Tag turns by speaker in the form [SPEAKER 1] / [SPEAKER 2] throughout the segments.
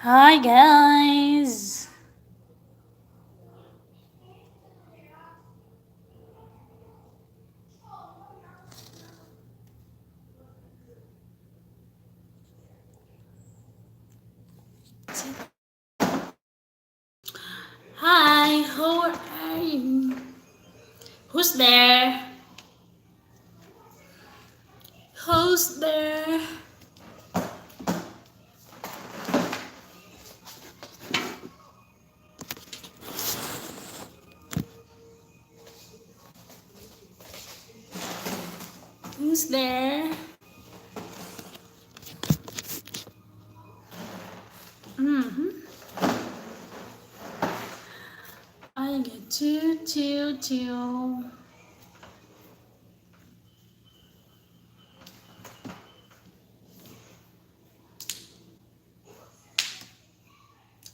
[SPEAKER 1] Hi guys. Hi, how are you? Who's there? Who's there? Who's there? Mm-hmm. I get two.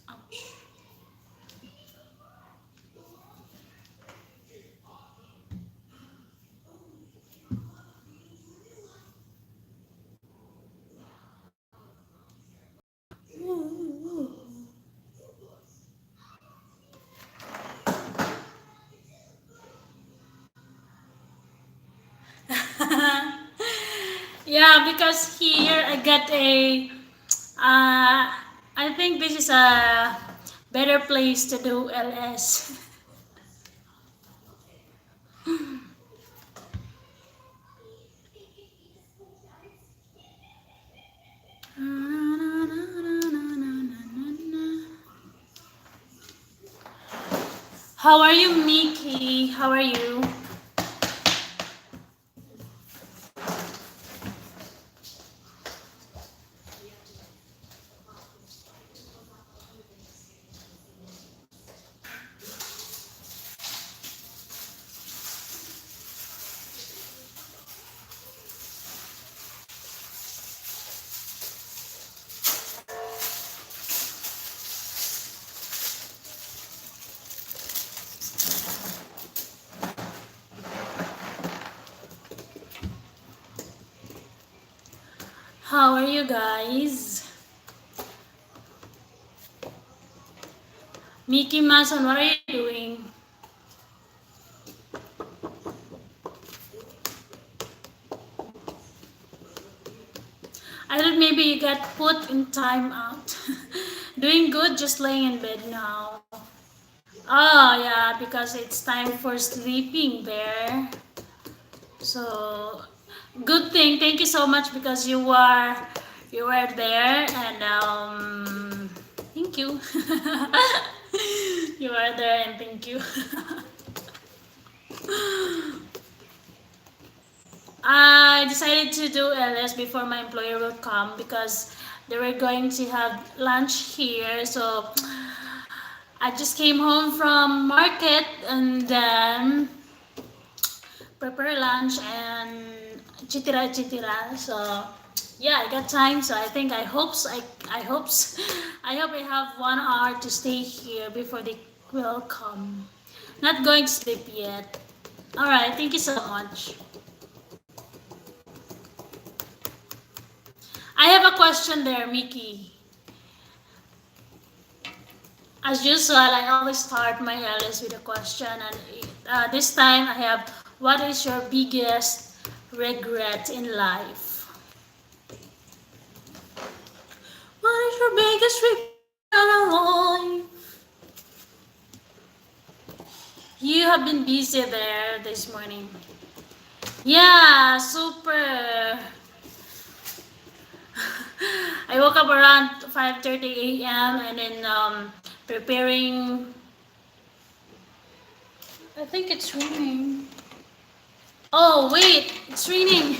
[SPEAKER 1] Ouch. Yeah, because here I got a. I think this is a better place to do LS. How are you, Mickey? How are you? How are you guys? Mickey Mason, what are you doing? I thought maybe you got put in time out. Doing good, just laying in bed now. Oh yeah, because it's time for sleeping there. So good thing. Thank you so much because you were there and thank you. You are there and thank you. I decided to do LS before my employer will come because they were going to have lunch here. So I just came home from market and then prepare lunch and chitira. So yeah, I got time. So I think I hope I have 1 hour to stay here before they will come. Not going to sleep yet. All right, thank you so much. I have a question there, Mickey. As usual, I always start my LS with a question, and this time I have, what is your biggest regret in life? What is your biggest regret in life? You have been busy there this morning. Yeah, super. I woke up around 5:30 a.m. and then preparing. I think it's raining. Oh wait, it's raining.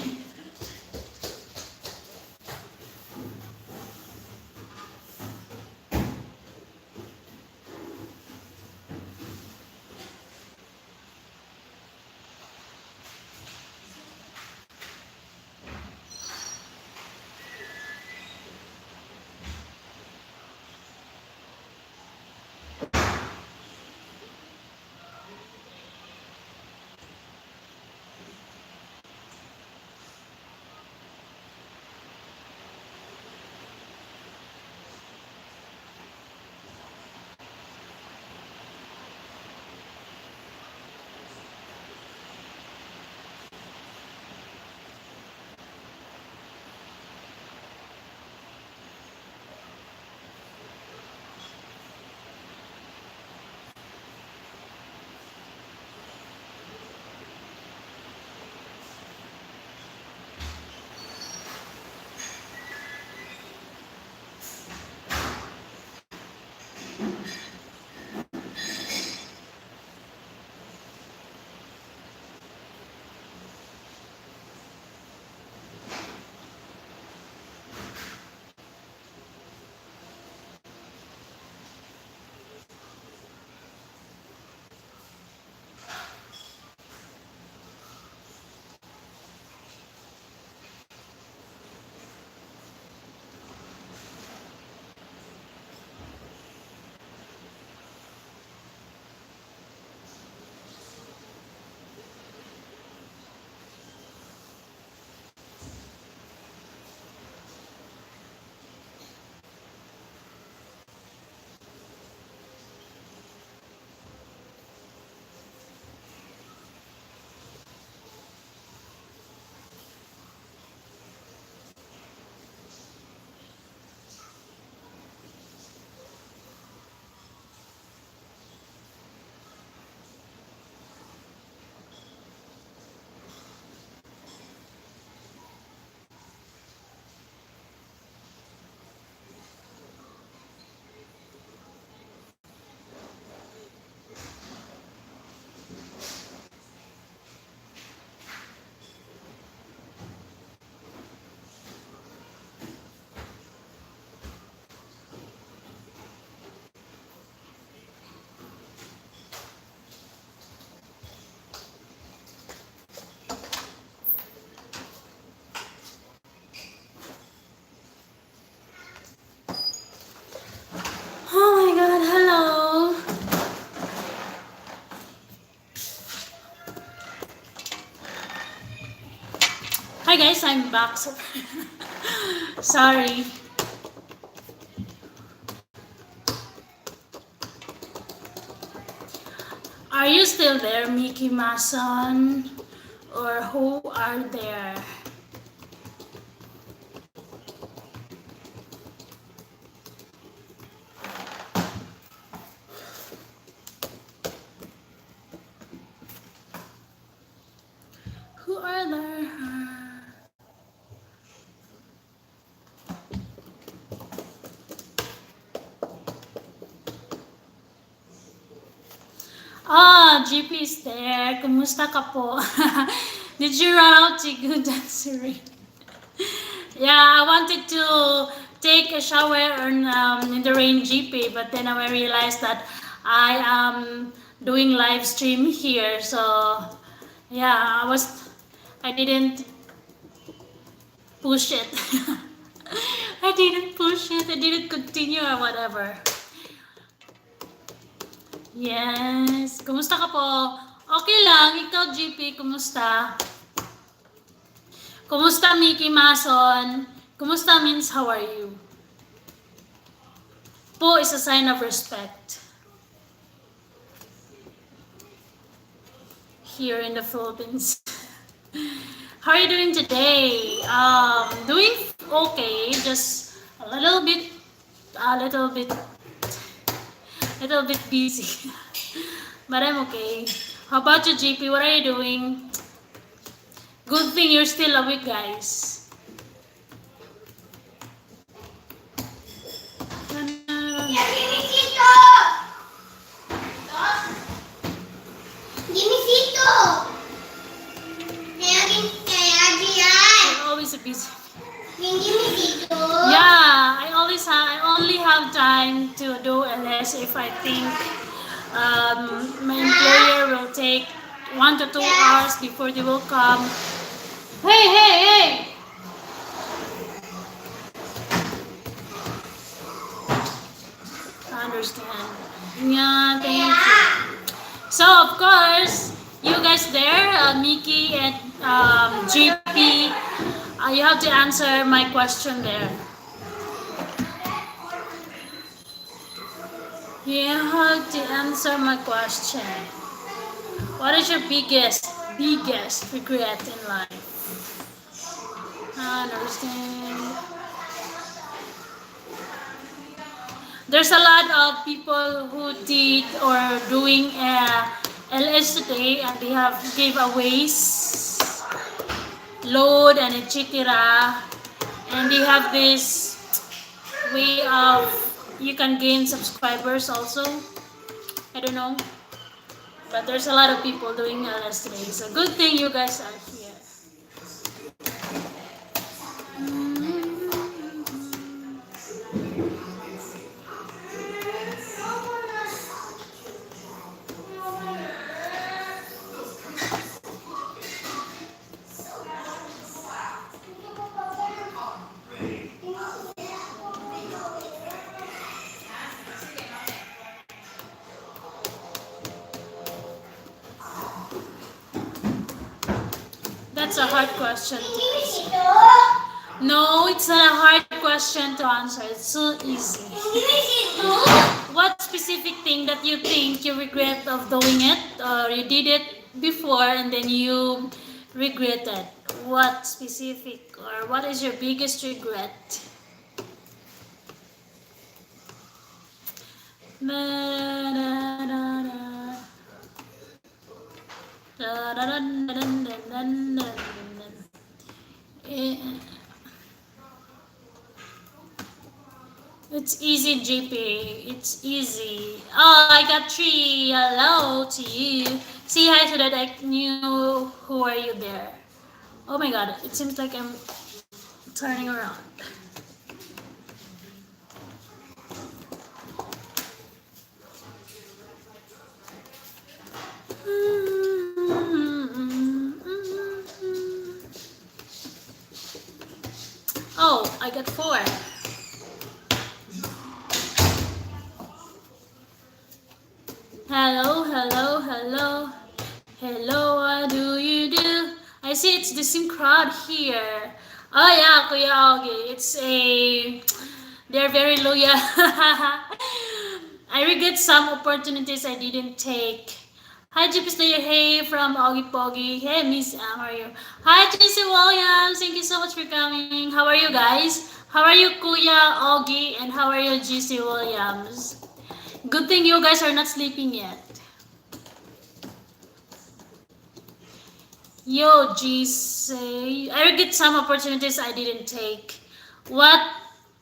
[SPEAKER 1] Hi guys, I'm back. Sorry. Are you still there, Mickey Mason? Or who are there? Who are there? GP is there. Kumusta ka po? Did you run out to good dancery? Yeah, I wanted to take a shower in the rain, GP, but then I realized that I am doing live stream here, so yeah, I didn't push it. I didn't push it. I didn't continue or whatever. Yes. Kumusta ka po? Okay lang. Ikaw, GP, kumusta? Kumusta, Mickey Mason? Kumusta means how are you? Po is a sign of respect. Here in the Philippines. How are you doing today? Doing okay. Just a little bit busy. But I'm okay. How about you, GP? What are you doing? Good thing you're still awake, guys. You're always a busy. Yeah, I only have time to do LS if I think my employer will take 1 to 2 hours before they will come. Hey! I understand. Yeah, thank you. So of course, you guys there, Mickey and JP, you have to answer my question there. You have to answer my question. What is your biggest regret in life? I understand. There's a lot of people who did or doing LS today, and they have giveaways, load and etc. And they have this way of you can gain subscribers also. I don't know, but there's a lot of people doing LS today. So good thing you guys are here. That's a hard question to answer. No, it's not a hard question to answer. It's so easy. What specific thing that you think you regret of doing it, or you did it before and then you regretted? What specific, or what is your biggest regret? It's easy, GP. It's easy. Oh, I got 3. Hello to you. Say hi so that I knew who are you there. Oh my god, it seems like I'm turning around. Oh, I got 4. Hello, what do you do? I see it's the same crowd here. Oh yeah, Kuya Augie. They're very loyal. I regret some opportunities I didn't take. Hi, GP Slayer. Hey, from Augie Poggy. Hey, Miss Am, how are you? Hi, JC Williams. Thank you so much for coming. How are you guys? How are you, Kuya Augie? And how are you, GC Williams? Good thing you guys are not sleeping yet. Yo, GC. I regret some opportunities I didn't take. What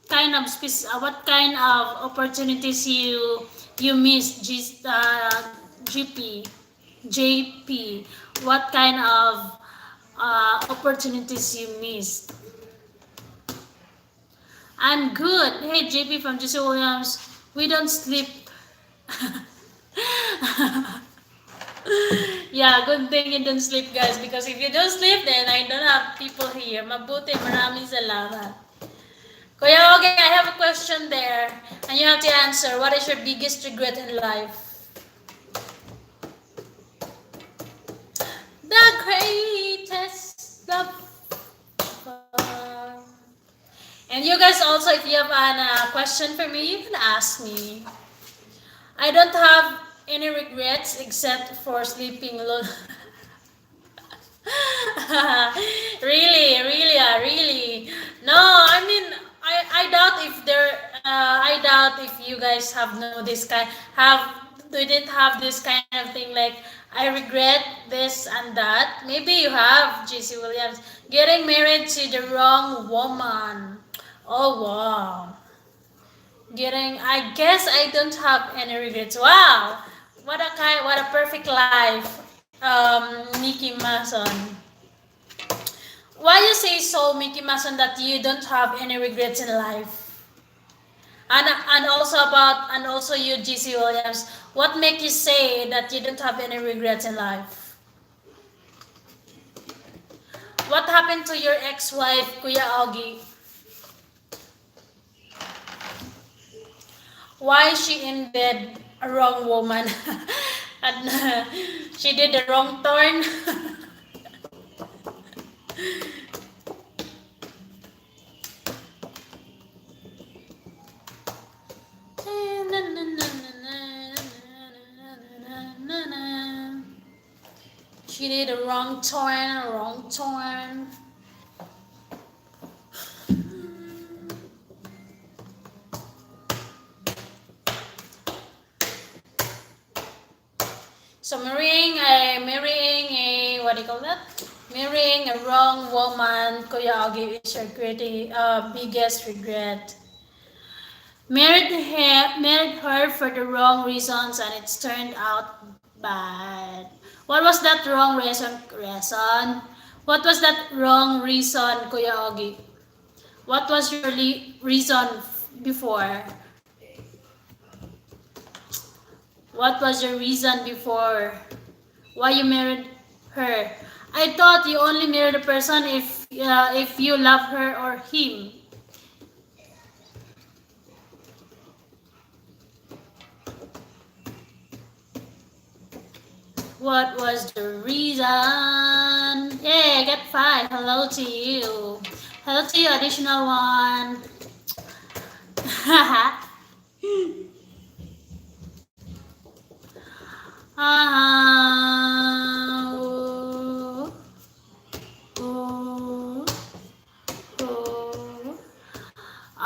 [SPEAKER 1] what kind of opportunities you missed, GP? JP, what kind of opportunities you missed? I'm good. Hey, JP from Jesse Williams. We don't sleep. Yeah, good thing you don't sleep, guys. Because if you don't sleep, then I don't have people here. Mabuti, maraming salamat. Kuya okay, I have a question there. And you have to answer. What is your biggest regret in life? The greatest love. And you guys also, if you have a question for me, you can ask me. I don't have any regrets except for sleeping alone. Really. No, I mean, I doubt if I doubt if you guys have no this kind didn't have this kind of thing like I regret this and that. Maybe you have, JC Williams, getting married to the wrong woman. Oh wow. I guess I don't have any regrets. Wow. What a perfect life. Mickey Mason. Why you say so, Mickey Mason, that you don't have any regrets in life? And also you, GC Williams, what make you say that you don't have any regrets in life? What happened to your ex-wife, Kuya Augie? Why she ended a wrong woman? And she did the wrong turn. She did a wrong turn. So marrying a what do you call that? Marrying a wrong woman, Kuya Augie, is your biggest regret. Married her for the wrong reasons and it's turned out bad. What was that wrong reason? What was that wrong reason, Kuya Augie? What was your reason before? What was your reason before? Why you married her? I thought you only married a person if you love her or him. What was the reason? Yeah, I got 5. Hello to you. Hello to you, additional 1.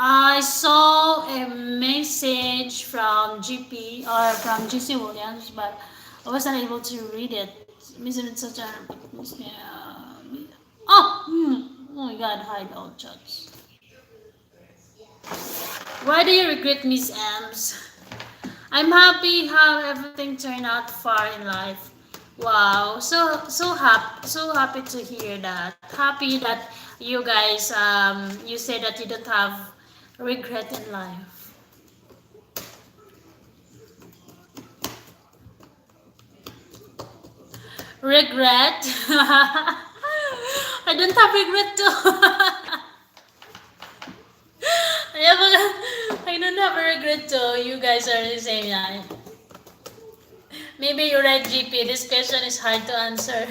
[SPEAKER 1] I saw a message from GP or from GC Williams, but I wasn't able to read it. Oh my God! Hide all chats. Why do you regret, Miss Ems? I'm happy how everything turned out far in life. Wow, so happy to hear that. Happy that you guys you say that you don't have regret in life. Regret? I don't have regret too. I don't have a regret too. You guys are the same, yeah. Maybe you're right, GP. This question is hard to answer.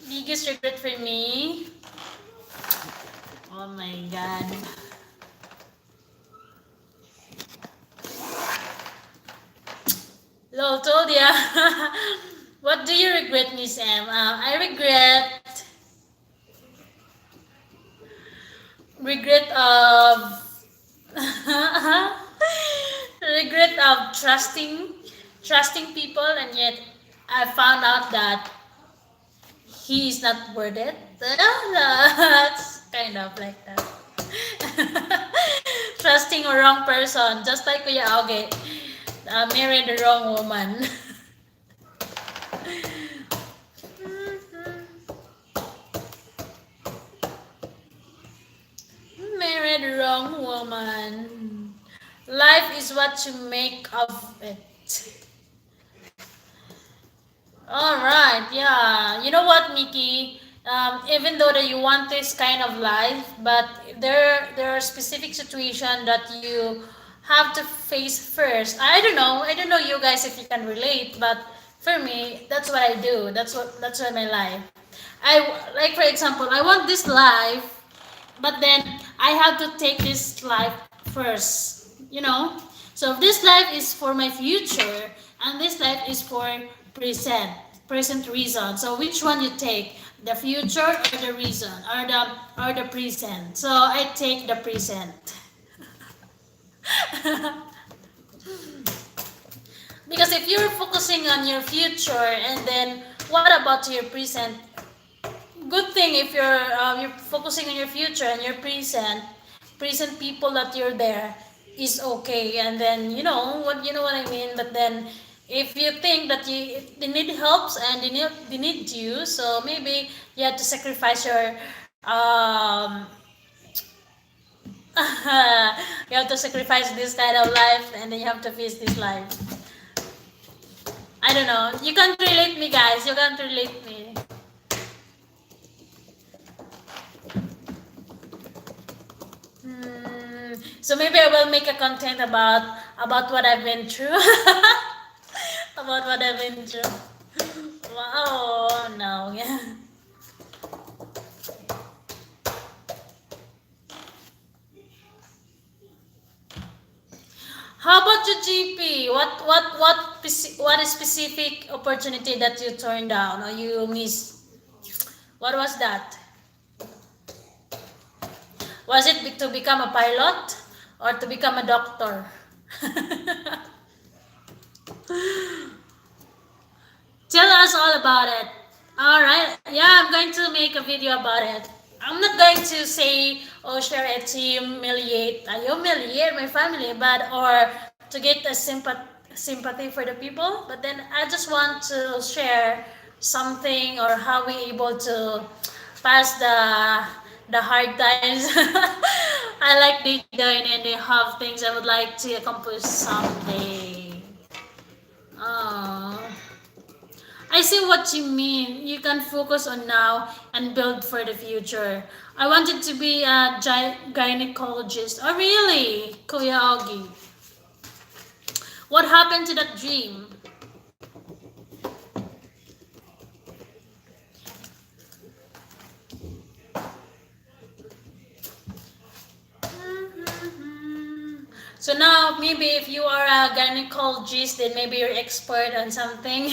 [SPEAKER 1] biggest regret for me. Oh my god. Lol, told ya. What do you regret, Miss M? I regret of regret of trusting people, and yet I found out that he is not worth it. That's kind of like that. Trusting a wrong person, just like Kuya Augie, married the wrong woman. Married the wrong woman. Life is what you make of it. All right, yeah. You know what, Mickey? Even though that you want this kind of life, but there are specific situations that you have to face first. I don't know you guys if you can relate, but for me, that's what I do. That's what my life. I like, for example, I want this life, but then I have to take this life first, you know. So this life is for my future, and this life is for present present reason. So which one you take, the future or the reason, or the present? So I take the present. Because if you're focusing on your future, and then what about your present? Good thing if you're focusing on your future and your present people that you're there is okay, and then you know what I mean. But then if you think that they need helps, and they need you, so maybe you have to sacrifice your um you have to sacrifice this kind of life, and then you have to face this life. I don't know, you can't relate me, guys, you can't relate me. So maybe I will make a content about what I've been through. About what I've been through. Wow, no, yeah. How about you, GP? What is specific opportunity that you turned down or you missed? What was that? Was it to become a pilot or to become a doctor? Tell us all about it. Alright, yeah, I'm going to make a video about it. I'm not going to say, oh, share it to humiliate my family, but or to get a sympathy for the people. But then I just want to share something, or how we able to pass the hard times. I like they doing, and they have things I would like to accomplish someday. Oh. I see what you mean. You can focus on now and build for the future. I wanted to be a gynecologist. Oh, really? Kuya Augie. What happened to that dream? So now, maybe if you are a gynecologist, then maybe you're expert on something.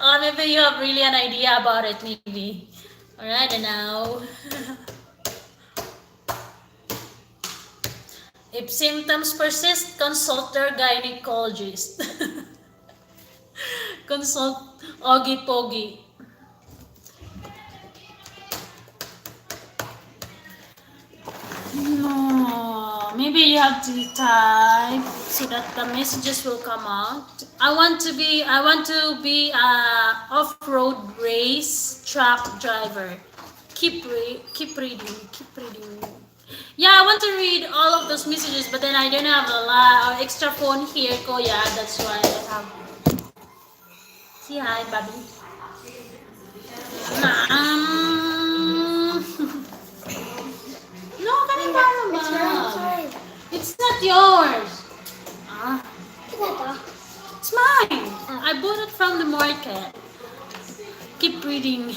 [SPEAKER 1] Or maybe you have really an idea about it, maybe. Alright, and now. If symptoms persist, consult your gynecologist. Consult Augie Pogie. No, maybe you have to type so that the messages will come out. I want to be a off-road race truck driver. Keep reading. Yeah, I want to read all of those messages, but then I don't have a lot of extra phone here, Koya. That's why I have. Say hi, Bobby. No,
[SPEAKER 2] It's yours. Sorry.
[SPEAKER 1] it's not yours. Ah,
[SPEAKER 2] Ito.
[SPEAKER 1] it's mine. I bought it from the market. it. Keep reading.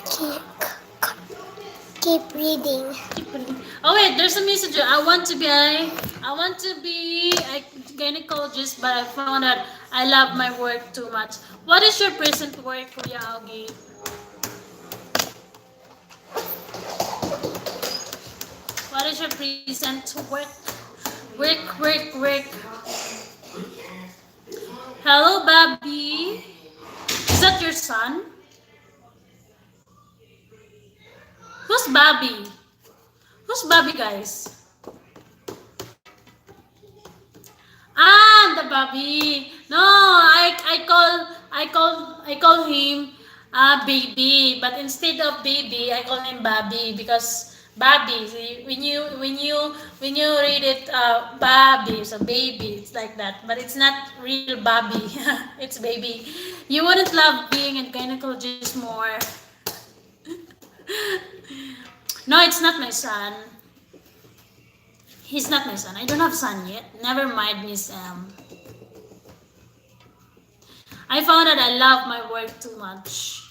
[SPEAKER 2] Keep, keep reading.
[SPEAKER 1] Keep reading. Oh wait, there's a message. I want to be a gynecologist, but I found out I love my work too much. What is your present work, Kuya Augie? What is your present work? Work. Hello, Bobby. Is that your son? Who's Bobby? Who's Bobby, guys? Ah, the Bobby. No, I call him baby, but instead of baby, I call him Bobby because Bobby. See, when you read it, Bobby, so baby, it's like that. But it's not real Bobby. It's baby. You wouldn't love being a gynecologist more. No, it's not my son. He's not my son. I don't have son yet. Never mind, Miss M. I found that I love my work too much.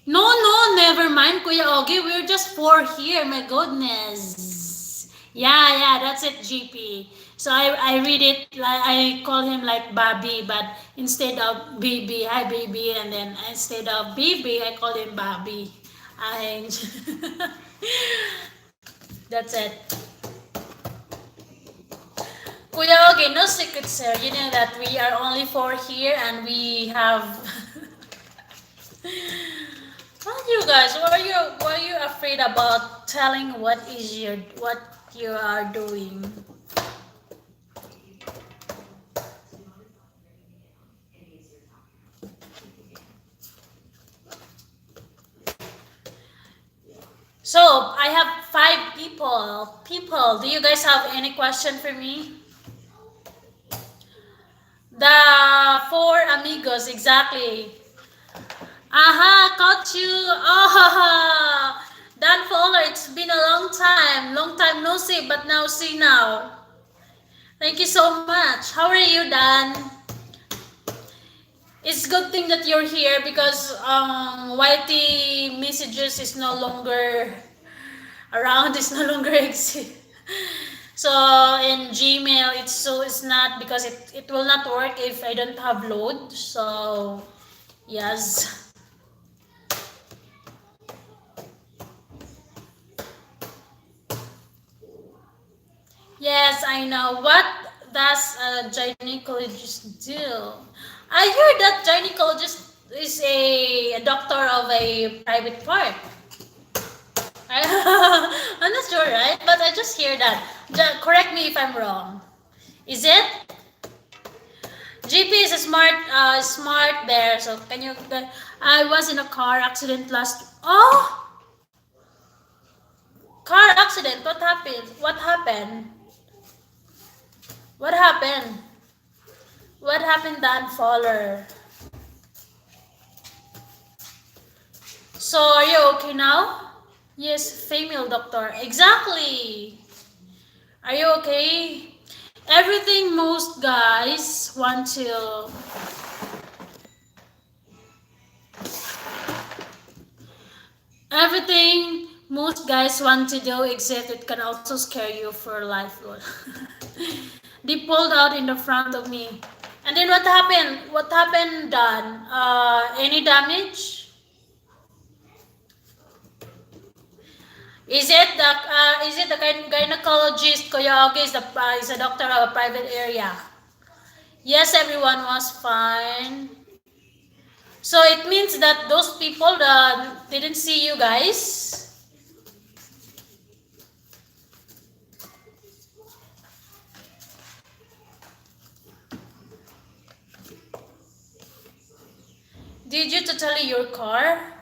[SPEAKER 1] No, never mind, Kuya Ogie. We're just 4 here. My goodness. Yeah, that's it, GP. So I read it, I call him like Bobby, but instead of baby, hi baby, and then instead of baby, I call him Bobby. That's it. Kuya, okay, no secret, sir. You know that we are only 4 here and we have... What you guys? Were you afraid about telling what you are doing? So I have 5 people. Do you guys have any question for me? The 4 amigos, exactly. Aha, caught you. Oh, Dan Fowler, it's been a long time no see, but now see now. Thank you so much. How are you, Dan? It's good thing that you're here because YT messages is no longer around, is no longer exist. So in Gmail, it's not because it will not work if I don't have load. So yes. Yes, I know. What does a gynecologist do? I heard that gynecologist is a doctor of a private part. I'm not sure, right? But I just hear that. Correct me if I'm wrong. Is it? GP is a smart there. So can you? I was in a car accident last. Oh, car accident. What happened? What happened? What happened? What happened, Dan Fowler? So are you okay now? Yes, female doctor. Exactly. Are you okay? Everything most guys want to... Everything most guys want to do, except it can also scare you for life. They pulled out in the front of me. And then what happened? What happened, Dan? Any damage? Is it the gynecologist, Kuya Ogie, is a doctor of a private area? Yes, everyone was fine. So it means that those people that didn't see you guys. Did you totally your car?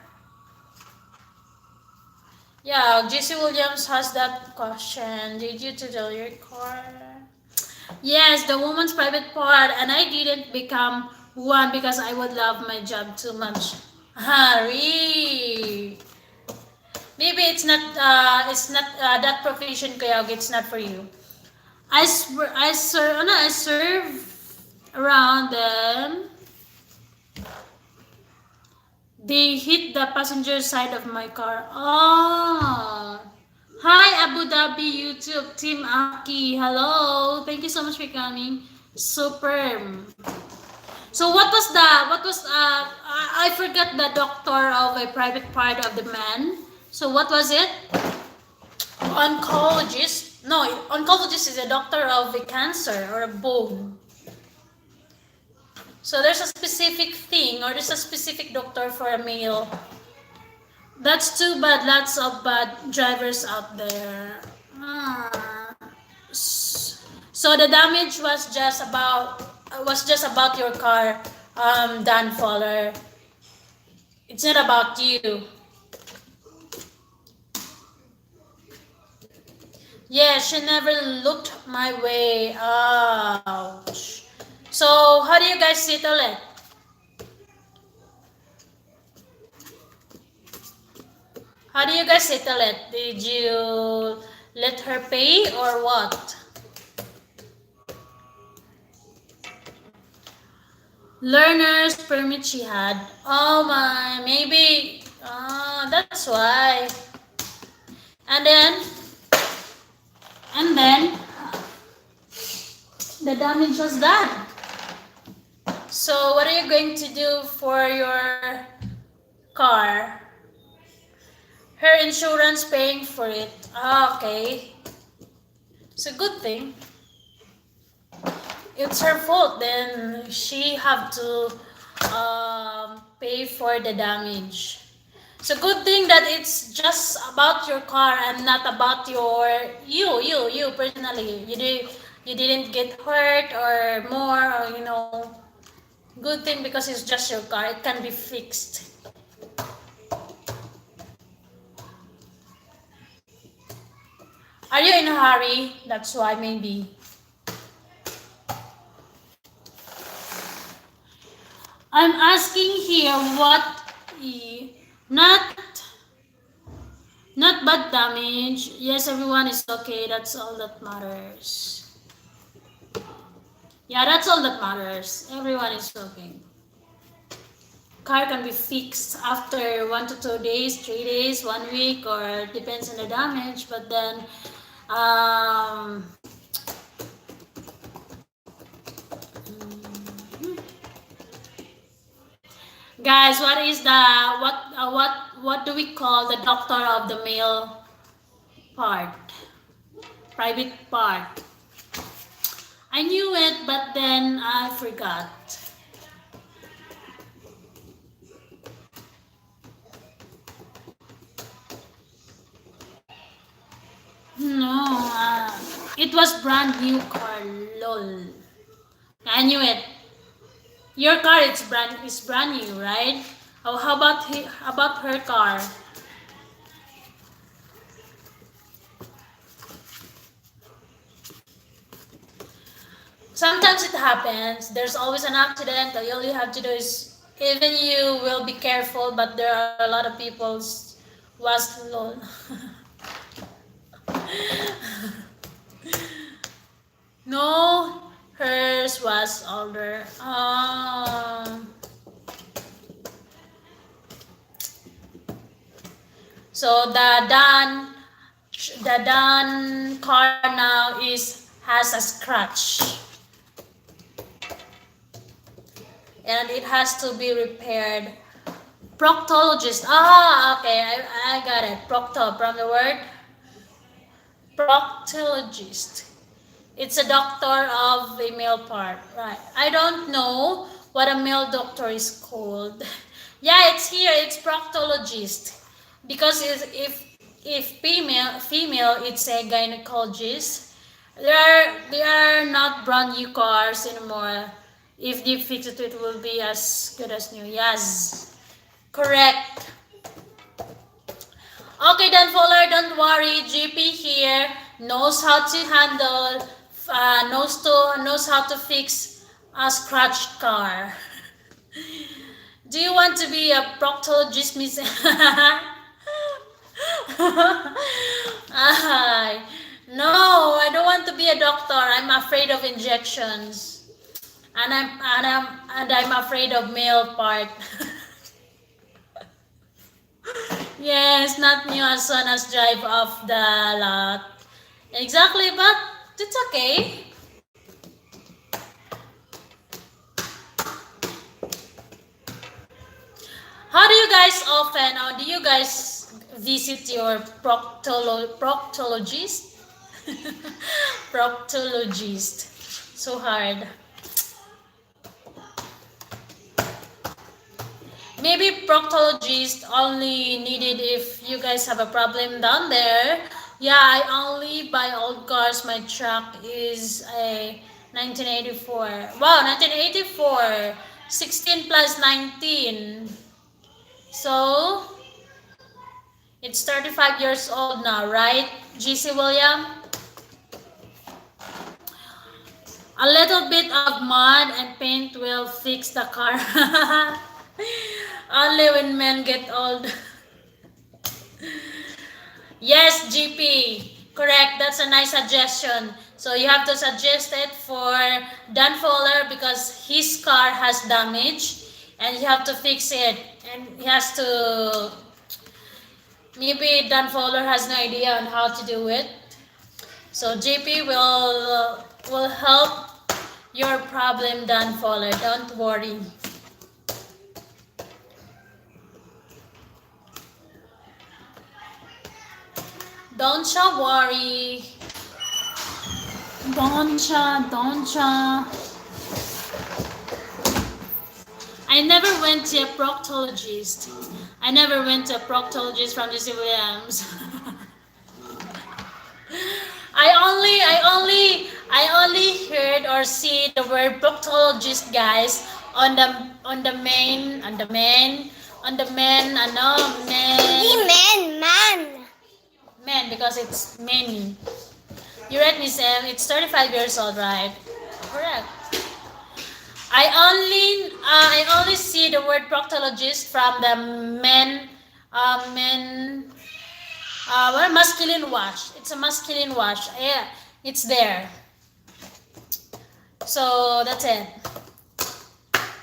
[SPEAKER 1] Yeah, JC Williams has that question. Did you totally your car? Yes, the woman's private part, and I didn't become one because I would love my job too much. Harry, maybe it's not that profession, Kayog. It's not for you. I serve around, then they hit the passenger side of my car. Oh. Hi Abu Dhabi YouTube team Aki. Hello. Thank you so much for coming. Super. So I forgot the doctor of a private part of the man. So what was it? Oncologist? No, oncologist is a doctor of a cancer or a bone. So there's a specific thing or there's a specific doctor for a male. That's too bad. Lots of bad drivers out there. Ah. So the damage was just about your car, Dan Fowler. It's not about you. Yeah, she never looked my way. Ouch. So how do you guys settle it? How do you guys settle it? Did you let her pay or what? Learner's permit she had. Oh my, maybe. That's why. And then the damage was done. So what are you going to do for your car? Her insurance paying for it. Okay. It's a good thing. It's her fault, then she have to pay for the damage. It's a good thing that it's just about your car and not about you personally. You didn't get hurt or more, or good thing because it's just your car. It can be fixed. Are you in a hurry? That's why maybe. I'm asking here not bad damage. Yes, everyone is okay. That's all that matters. Yeah, that's all that matters. Everyone is okay. Car can be fixed after 1 to 2 days, 3 days, 1 week, or depends on the damage. But then, guys, what do we call the doctor of the male part? Private part. I knew it, but then I forgot. No, it was brand new car, lol. I knew it. Your car is brand new, right? Oh, how about her car? Sometimes it happens. There's always an accident. All you have to do is even you will be careful, but there are a lot of people was lol. No, hers was older. So the Dan car now has a scratch, and it has to be repaired. Proctologist. Okay, I got it. Procto from the word proctologist. It's a doctor of a male part, right? I don't know what a male doctor is called. Yeah, it's here. It's proctologist. Because if female, it's a gynecologist. They are not brand new cars anymore. If they fix it, it will be as good as new. Yes, correct. Okay, Dan Fuller, don't worry. GP here knows how to handle, knows how to fix a scratched car. Do you want to be a proctologist, Miss? No, I don't want to be a doctor. I'm afraid of injections. and I'm afraid of male part. Yes, not new as soon as drive off the lot. Exactly, but it's okay. How do you guys often, or do you guys visit your proctologist? Proctologist. So hard. Maybe proctologist only needed if you guys have a problem down there. Yeah, I only buy old cars. My truck is a 1984. Wow, 1984. 16 plus 19. So, it's 35 years old now, right, GC William? A little bit of mud and paint will fix the car. Only when men get old. Yes, GP. Correct. That's a nice suggestion. So you have to suggest it for Dan Fowler because his car has damage and you have to fix it. And he has to. Maybe Dan Fowler has no idea on how to do it. So GP will help your problem, Dan Fowler. Don't worry. Don't ya worry. Don't ya. I never went to a proctologist. I never went to a proctologist from GC Williams. I only heard or see the word proctologist, guys, on the main on the main on the men ano men men because it's many. You're right, Miss M. It's 35 years old, right? Correct. I only see the word proctologist from the men masculine wash. It's a masculine wash. Yeah, it's there. So that's it.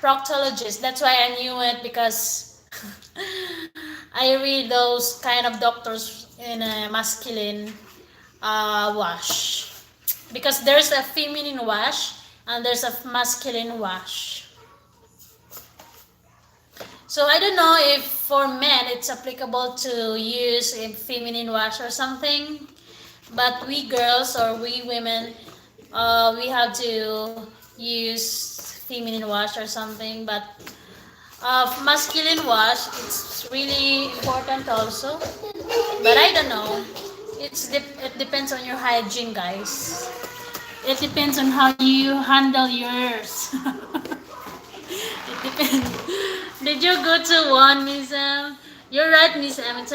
[SPEAKER 1] Proctologist. That's why I knew it because I read those kind of doctors in a masculine wash. Because there's a feminine wash and there's a masculine wash. So I don't know if for men it's applicable to use a feminine wash or something, but we girls or we women, we have to use feminine wash or something. But masculine wash, it's really important also. But I don't know. It depends on your hygiene, guys. It depends on how you handle yours. It depends. Did you go to one, Miss M? You're right, Miss M.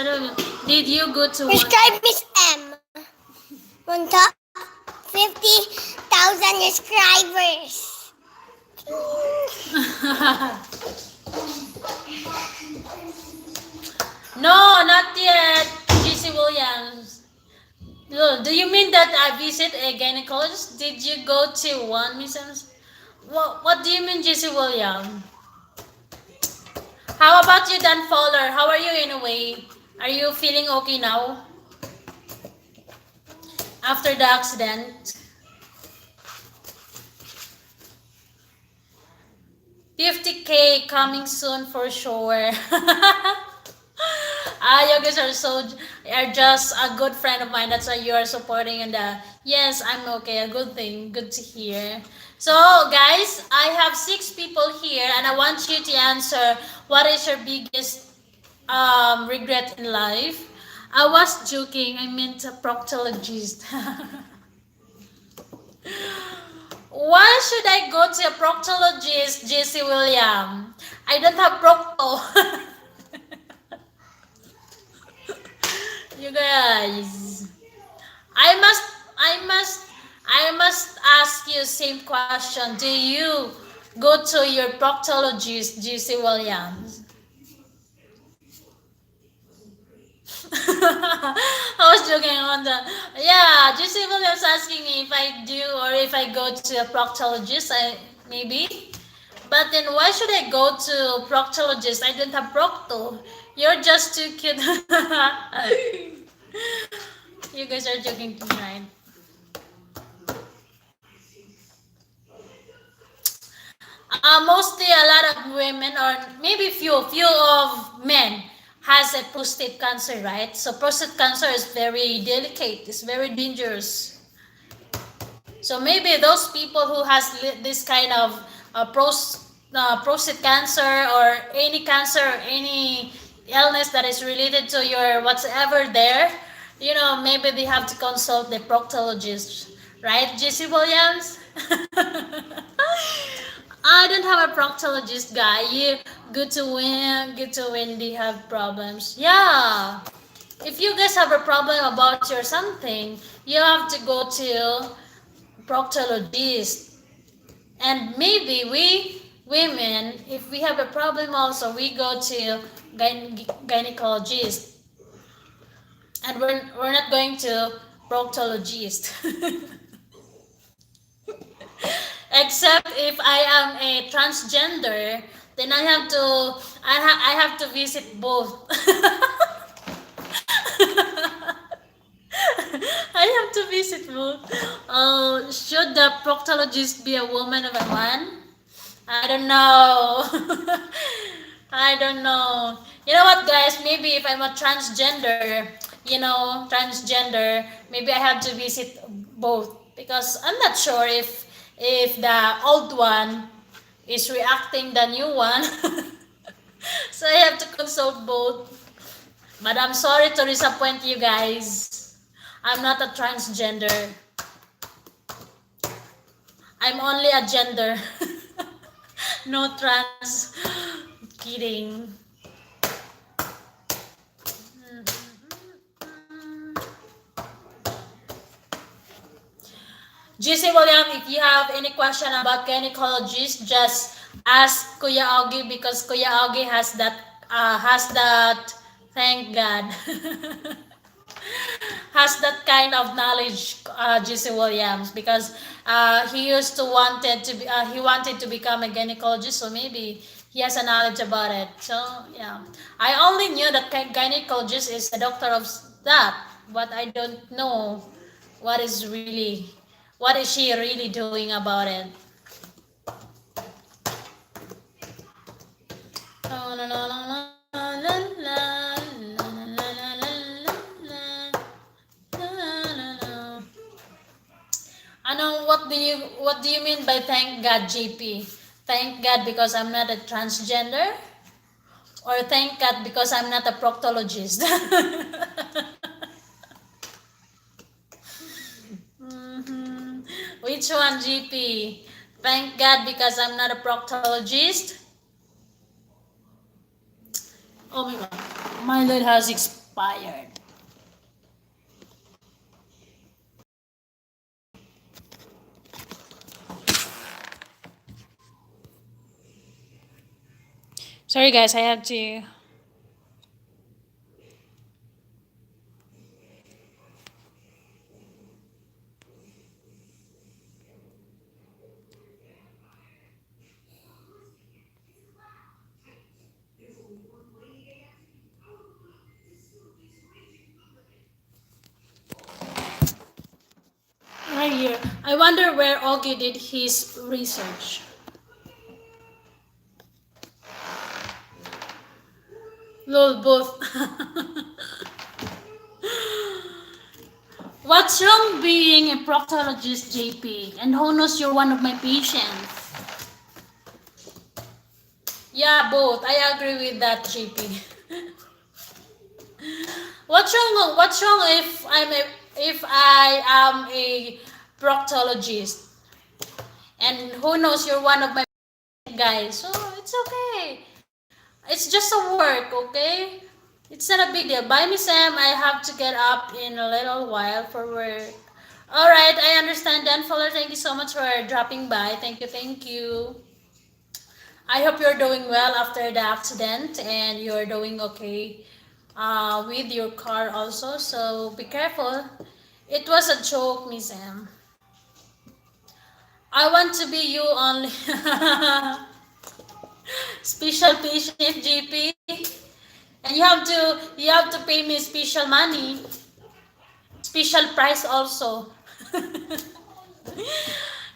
[SPEAKER 1] Did you go to one?
[SPEAKER 2] Subscribe Miss M. Punta 50,000 subscribers.
[SPEAKER 1] No, not yet, GC Williams. No, do you mean that I visit a gynecologist? Did you go to one, Miss M? What do you mean, GC Williams? How about you, Dan Fowler? How are you anyway? Are you feeling okay now? After the accident? 50K coming soon for sure. You guys are just a good friend of mine. That's why you are supporting and yes, I'm okay. A good thing. Good to hear. So guys, I have 6 people here and I want you to answer what is your biggest regret in life. I was joking. I meant a proctologist. Why should I go to a proctologist, JC William? I don't have procto. You guys, I must ask you same question. Do you go to your proctologist, JC Williams? I was joking on the JC Williams asking me if I do or if I go to a proctologist. maybe. But then why should I go to proctologist? I don't have procto. You're just too cute. You guys are joking to me, right? Mostly a lot of women or maybe few of men has a prostate cancer, right? So prostate cancer is very delicate. It's very dangerous. So maybe those people who has this kind of prostate cancer or any cancer, any illness that is related to your whatsoever there, maybe they have to consult the proctologist, right, JC Williams? I don't have a proctologist, guy. You good to when they have problems. Yeah. If you guys have a problem about your something, you have to go to proctologist. And maybe we women, if we have a problem also, we go to gynecologist. And we're not going to proctologist. Except if I am a transgender, then I have to visit both. I have to visit both. Oh, should the proctologist be a woman or a man? I don't know. I don't know. You know what, guys? Maybe if I'm a transgender, maybe I have to visit both because I'm not sure if the old one is reacting the new one. So I have to consult both. But I'm sorry to disappoint you guys. I'm not a transgender. I'm only a gender. No trans. Kidding. GC William, if you have any question about gynecologist, just ask Kuya Augie because Kuya Augie has that, thank God, has that kind of knowledge, GC Williams, because he used to he wanted to become a gynecologist, so maybe he has a knowledge about it. So yeah, I only knew that gynecologist is a doctor of that, but I don't know what is she really doing about it. Ano, what do you mean by thank God, JP? Thank God because I'm not a transgender? Or thank God because I'm not a proctologist? Which one, GP? Thank God because I'm not a proctologist? Oh my God, my load has expired. Sorry guys, I have to. Right here. I wonder where Augie did his research. Lol, both. What's wrong being a proctologist, JP? And who knows you're one of my patients? Yeah, both. I agree with that, JP. What's wrong? What's wrong if I am a proctologist? And who knows you're one of my guys? So it's okay. It's just a work, okay? It's not a big deal. Bye, Miss Sam. I have to get up in a little while for work. Alright, I understand, Dan Fuller. Thank you so much for dropping by. Thank you, thank you. I hope you're doing well after the accident and you're doing okay with your car also. So be careful. It was a joke, Miss M. I want to be you only. Special patient, GP. And you have to pay me special money, special price also.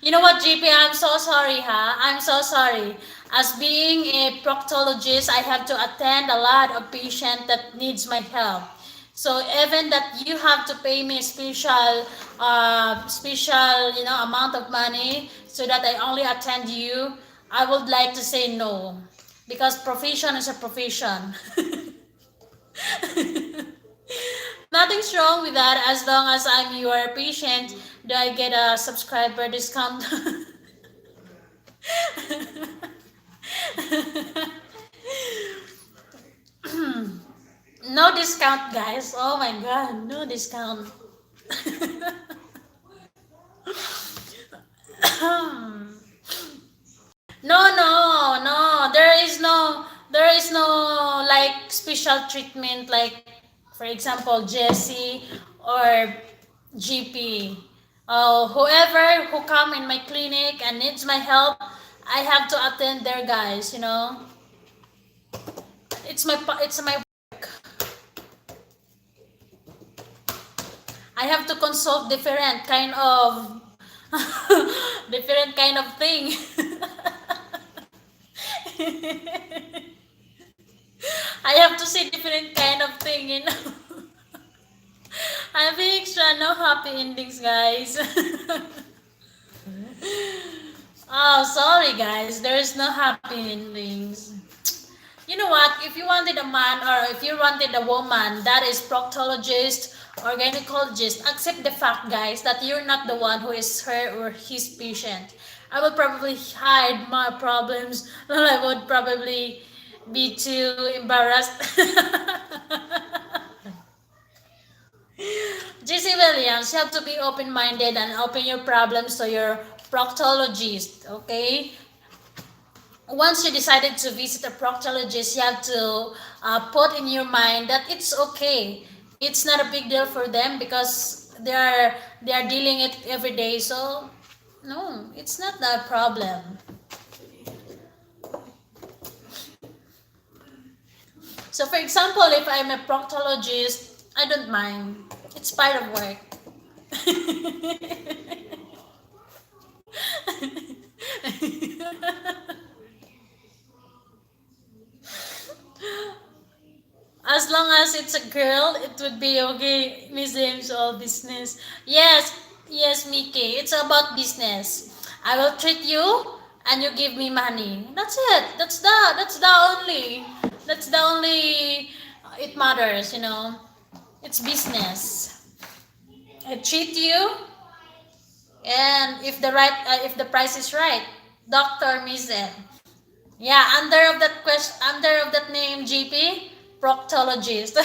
[SPEAKER 1] You know what, GP? I'm so sorry, huh? I'm so sorry. As being a proctologist, I have to attend a lot of patient that needs my help. So even that you have to pay me special, amount of money so that I only attend you, I would like to say no, because profession is a profession. Nothing's wrong with that as long as I'm your patient. Do I get a subscriber discount? No discount, guys. Oh my god, no discount. No, no, no. There is no like special treatment like, for example, Jesse or GP. Whoever who come in my clinic and needs my help, I have to attend there, guys. It's my I have to consult different kind of different kind of thing. I have to see different kind of thing. I'm being extra no happy endings, guys. Oh, sorry, guys. There is no happy endings. You know what? If you wanted a man or if you wanted a woman that is proctologist or gynecologist, accept the fact, guys, that you're not the one who is her or his patient. I would probably hide my problems. Well, I would probably be too embarrassed. JC Williams, you have to be open-minded and open your problems to your proctologist, okay? Once you decided to visit a proctologist, you have to put in your mind that it's okay. It's not a big deal for them because they are dealing it every day. So no, it's not that problem. So for example, if I'm a proctologist, I don't mind. It's part of work. As long as it's a girl, it would be okay. Miss James, all business. Yes, yes, Mickey. It's about business. I will treat you, and you give me money. That's it. That's the only. It matters. It's business. I treat you, and if the price is right, Doctor Miss M. Yeah, under of that name, GP, proctologist.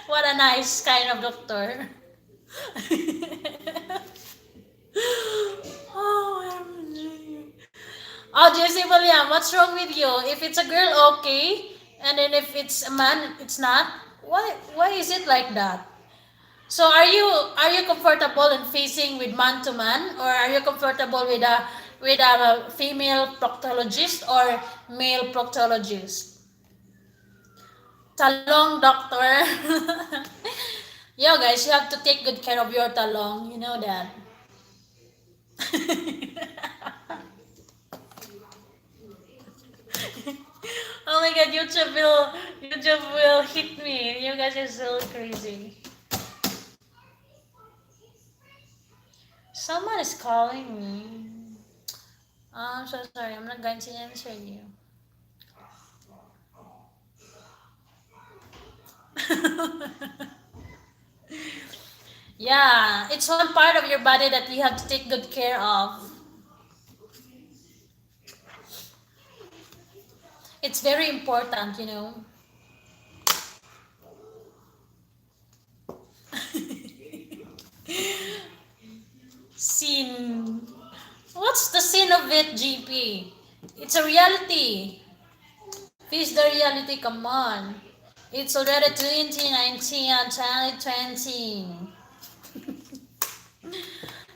[SPEAKER 1] What a nice kind of doctor. Oh, MG. Oh, Jesse William, what's wrong with you? If it's a girl, okay, and then if it's a man, it's not. Why is it like that? So are you comfortable in facing with man to man, or are you comfortable with a female proctologist or male proctologist? Talong doctor. Yo guys, you have to take good care of your talong. You know that. Oh my god, YouTube will hit me. You guys are so crazy. Someone is calling me. I'm so sorry. I'm not going to answer you. Yeah, it's one part of your body that you have to take good care of. It's very important. Sin. What's the sin of it, GP? It's a reality. Face the reality, come on. It's already 2019 and 2020.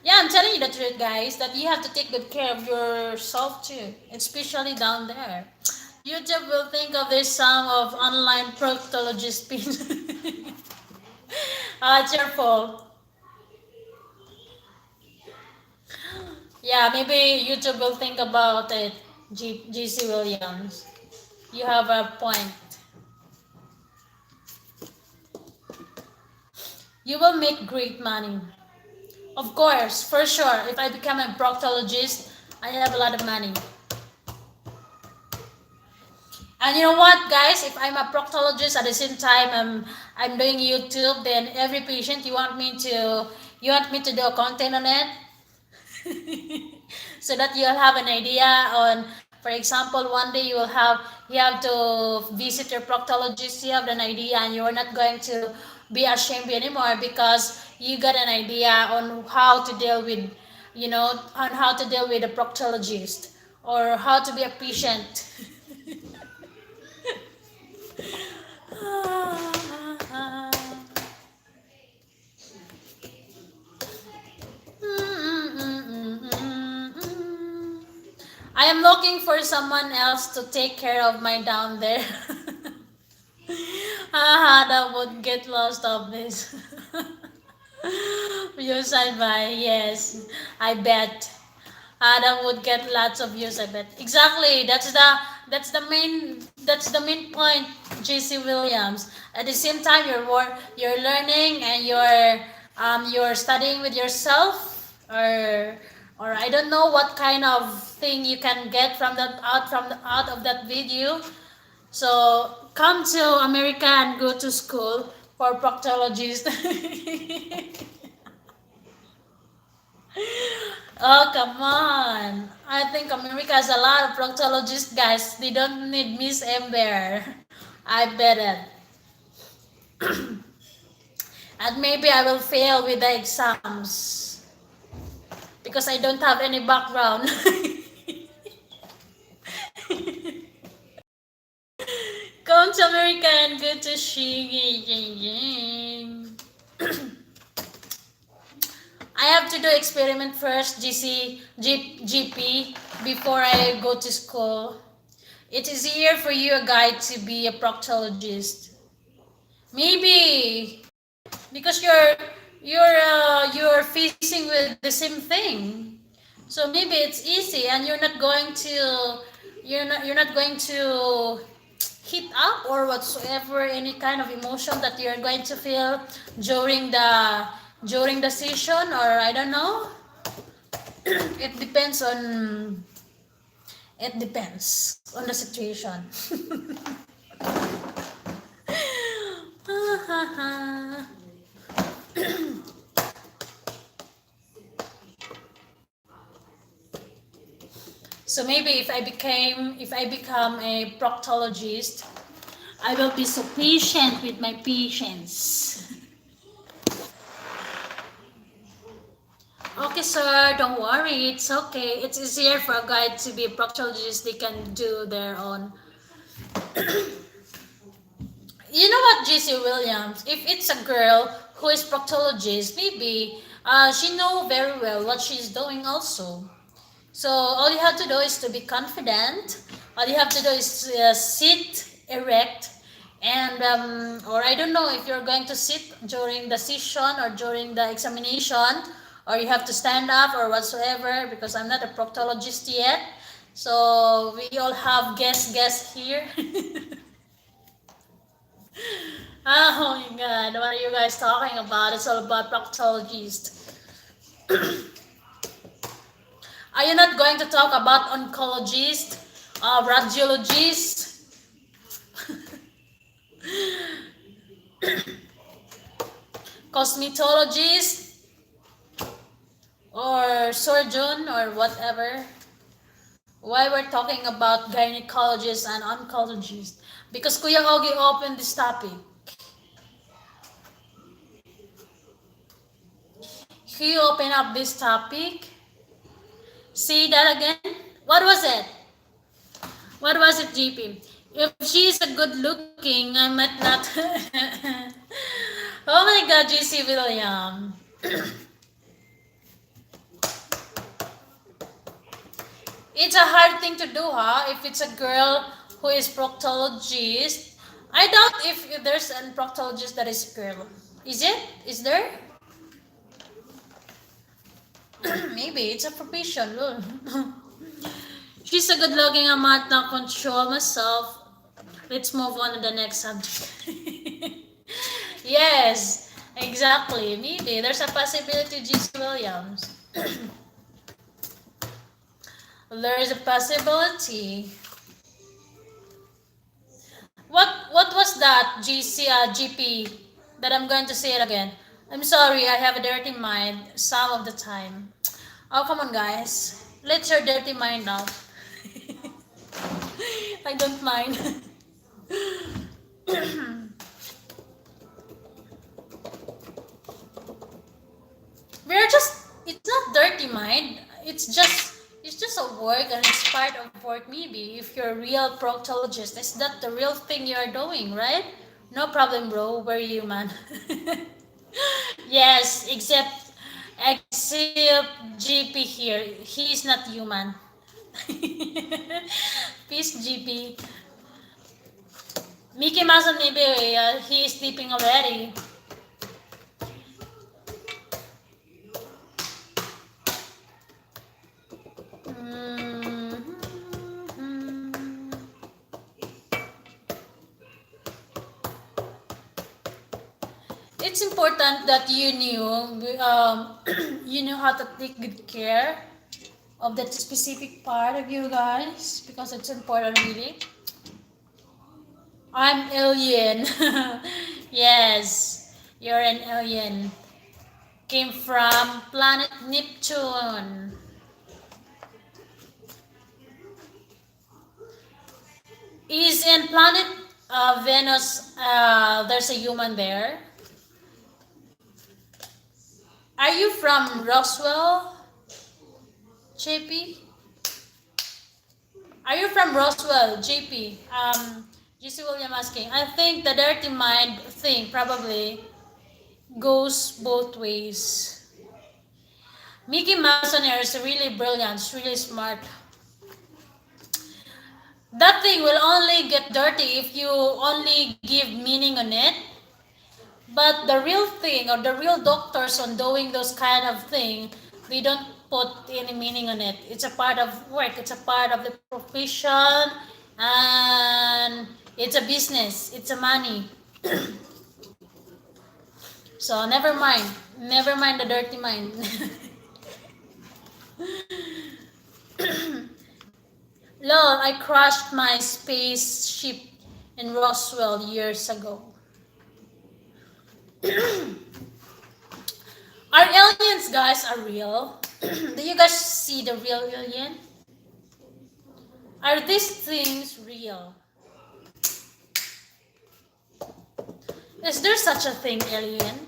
[SPEAKER 1] Yeah, I'm telling you the truth, guys, that you have to take good care of yourself too, especially down there. YouTube will think of this some of online proctologist pin. It's your fault. Yeah, maybe YouTube will think about it. GC Williams. You have a point. You will make great money. Of course, for sure. If I become a proctologist, I have a lot of money. And you know what, guys? If I'm a proctologist at the same time I'm doing YouTube, then every patient you want me to do a content on it, so that you'll have an idea on. For example, one day you have to visit your proctologist. You have an idea, and you are not going to be ashamed anymore because you got an idea on how to deal with, on how to deal with a proctologist or how to be a patient. I am looking for someone else to take care of my down there. That would get lost of this. Views I buy, yes, I bet. That would get lots of views, I bet. Exactly. That's the main point, JC Williams. At the same time, you're learning and you're studying with yourself, or I don't know what kind of thing you can get out of that video. So come to America and go to school for proctologist. Oh, come on. I think America has a lot of proctologists, guys. They don't need Miss Ember. I bet it. And maybe I will fail with the exams because I don't have any background. Come to America and go to Shigi. I have to do experiment first, GP, before I go to school. It is easier for you, a guy, to be a proctologist. Maybe because you're facing with the same thing, so maybe it's easy, and you're not going to heat up or whatsoever, any kind of emotion that you're going to feel during the session, or I don't know. it depends on it depends on the situation. So maybe if I become a proctologist, I will be so patient with my patients. Okay, sir, don't worry. It's okay. It's easier for a guy to be a proctologist. They can do their own. You know what, JC Williams? If it's a girl who is proctologist, maybe she know very well what she's doing also. So all you have to do is to be confident. All you have to do is sit erect, and or I don't know if you're going to sit during the session or during the examination, or you have to stand up or whatsoever, because I'm not a proctologist yet. So we all have guests here. Oh my god, what are you guys talking about? It's all about proctologist. Are you not going to talk about oncologist, radiologist, cosmetologist, or surgeon, or whatever? Why we're talking about gynecologist and oncologist? Because Kuya Ogie opened this topic. He opened up this topic. See that again? What was it? What was it, GP? If she's a good looking, I might not. Oh my god, GC William. It's a hard thing to do, huh? If it's a girl who is proctologist, I doubt if there's a proctologist that is a girl. Is it? Is there? Maybe it's a profession. Lol. She's a good-looking amat na control myself. Let's move on to the next subject. Yes, exactly. Maybe there's a possibility GC Williams. There is a possibility. What was that GP that I'm going to say it again? I'm sorry, I have a dirty mind some of the time. Oh, come on, guys. Let your dirty mind out. I don't mind. We're just, it's not dirty mind. It's just a work and it's part of work maybe. If you're a real proctologist, is that the real thing you're doing, right? No problem, bro. We're human. Yes, except GP here. He is not human. Peace, GP. Mickey Mouse and maybe he is sleeping already. It's important that you knew you know how to take good care of that specific part of you guys because it's important really. I'm alien. Yes, you're an alien. Came from planet Neptune. Is in planet Venus, there's a human there. Are you from Roswell, JP? Are you from Roswell, JP? GC William asking. I think the dirty mind thing probably goes both ways. Mickey Mouse on here is really brilliant, it's really smart. That thing will only get dirty if you only give meaning on it. But the real thing or the real doctors on doing those kind of thing, they don't put any meaning on it. It's a part of work, it's a part of the profession, and it's a business, it's a money. So never mind the dirty mind. Lol, I crashed my spaceship in Roswell years ago. Are aliens, guys, are real? Do you guys see the real alien? Are these things real? Is there such a thing, alien?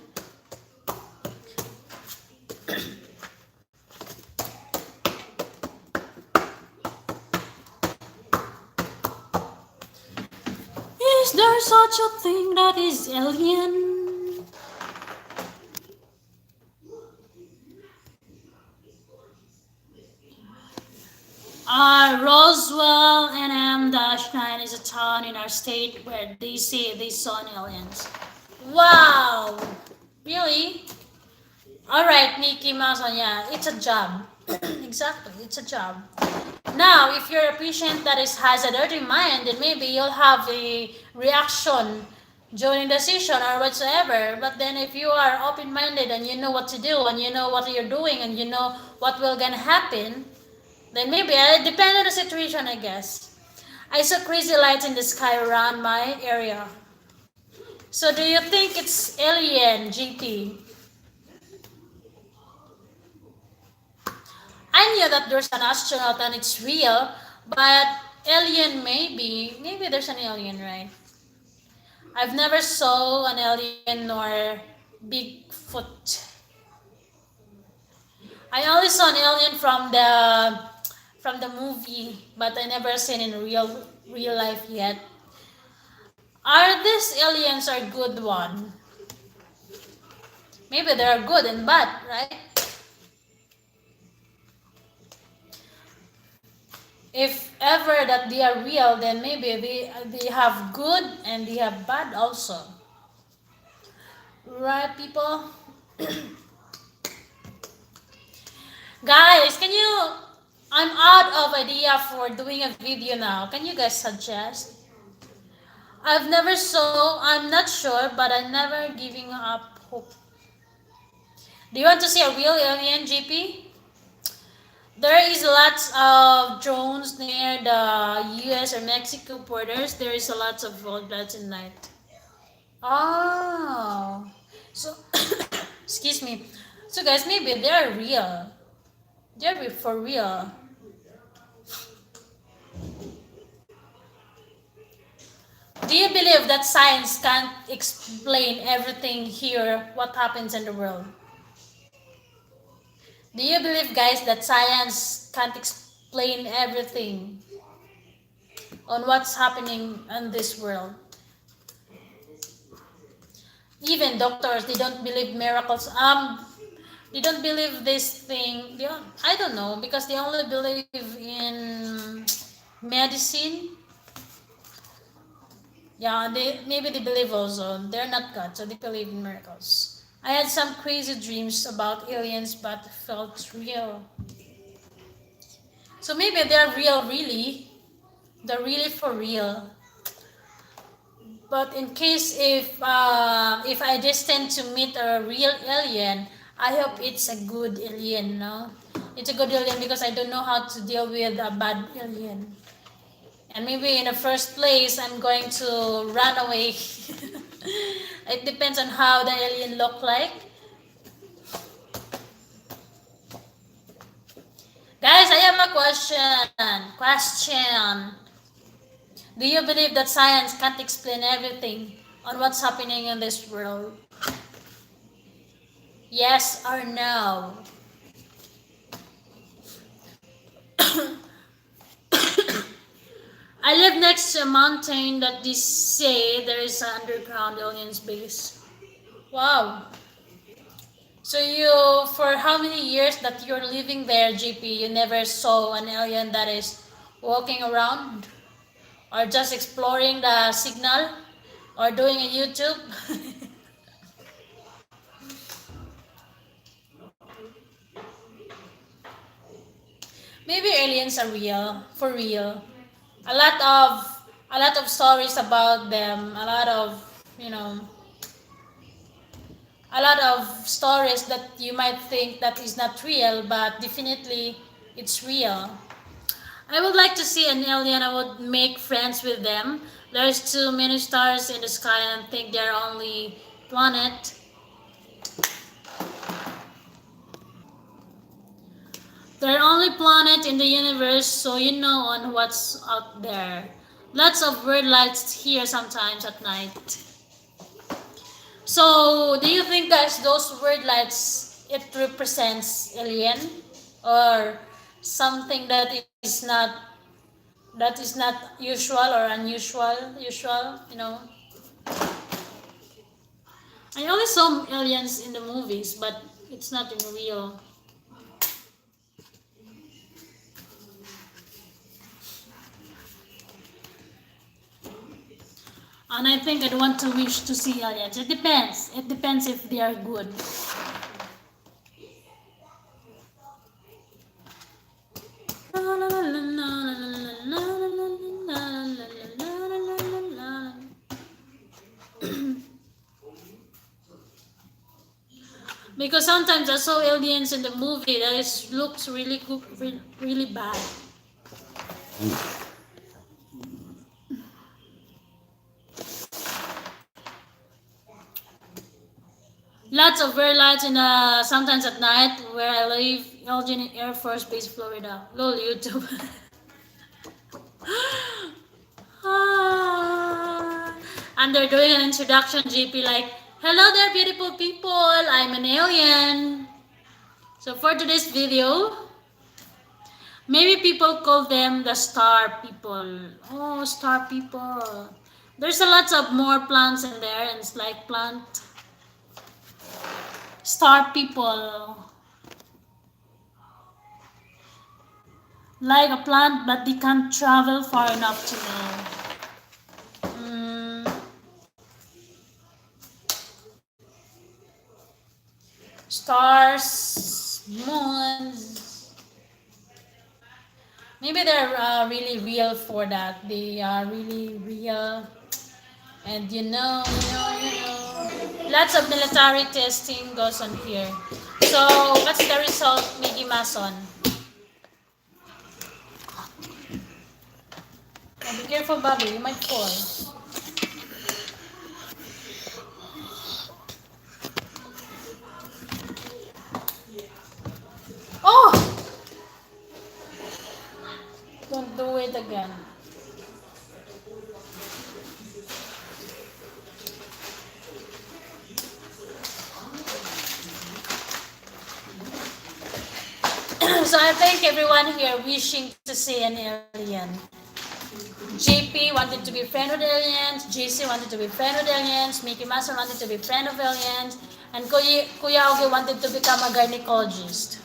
[SPEAKER 1] Is there such a thing that is alien? Roswell NM-9 is a town in our state where they say they saw aliens. Wow! Really? Alright, Mickey Mouse, yeah, it's a job. Exactly, it's a job. Now, if you're a patient that has a dirty mind, then maybe you'll have a reaction during the session or whatsoever. But then if you are open-minded and you know what to do and you know what you're doing and you know what will gonna happen, then maybe it depends on the situation, I guess. I saw crazy lights in the sky around my area. So do you think it's alien, GT? I knew that there's an astronaut and it's real, but alien maybe there's an alien, right? I've never saw an alien nor Bigfoot. I only saw an alien from the movie, but I never seen in real life yet. Are these aliens a good one? Maybe they're good and bad, right? If ever that they are real, then maybe they have good and they have bad also. Right, people? Guys, can you... I'm out of idea for doing a video now. Can you guys suggest? I've never saw, I'm not sure, but I'm never giving up hope. Do you want to see a real alien, GP? There is lots of drones near the US or Mexico borders. There is a lot of road lights at night. Oh. So, excuse me. So guys, maybe they're real. They're for real. Do you believe that science can't explain everything here, what happens in the world? Do you believe, guys, that science can't explain everything on what's happening in this world? Even doctors, they don't believe miracles. They don't believe this thing. I don't know, because they only believe in medicine. Yeah, maybe they believe also. They're not God, so they believe in miracles. I had some crazy dreams about aliens, but felt real. So maybe they're real, really. They're really for real. But in case if I destined to meet a real alien, I hope it's a good alien, no? It's a good alien because I don't know how to deal with a bad alien. And maybe in the first place, I'm going to run away. It depends on how the alien look like. Guys, I have a question. Question. Do you believe that science can't explain everything on what's happening in this world? Yes or no? I live next to a mountain that they say there is an underground alien base. Wow. So you, for how many years that you're living there, GP, you never saw an alien that is walking around? Or just exploring the signal? Or doing a YouTube? Maybe aliens are real, for real. A lot of a lot of stories about them, a lot of, you know, a lot of stories that you might think that is not real, but definitely it's real. I would like to see an alien. I would make friends with them. There's too many stars in the sky and think they're only planet. They're only planet in the universe, so you know on what's out there. Lots of weird lights here sometimes at night. So, do you think, guys, those weird lights, it represents alien or something that is not usual or usual, you know? I only saw aliens in the movies, but it's not in real. And I think I'd want to wish to see aliens. It depends. It depends if they are good. Because sometimes I saw aliens in the movie that looks really good, really bad. Lots of very lights in sometimes at night where I live, Elgin Air Force Base, Florida. Lol, YouTube. And they're doing an introduction, GP, like, hello there, beautiful people. I'm an alien. So for today's video, maybe people call them the star people. Oh, star people. There's a lot of more plants in there, and it's like plant. Star people. Like a plant, but they can't travel far enough to know. Stars, moons. Maybe they're really real for that. They are really real. And lots of military testing goes on here. So, what's the result, Mickey Mason? Oh, be careful, Bobby. You might fall. Oh! Don't do it again. So I think everyone here wishing to see an alien. JP wanted to be friend with aliens, JC wanted to be friend with aliens, Mickey Master wanted to be friend of aliens, and Kuya Ogi wanted to become a gynecologist.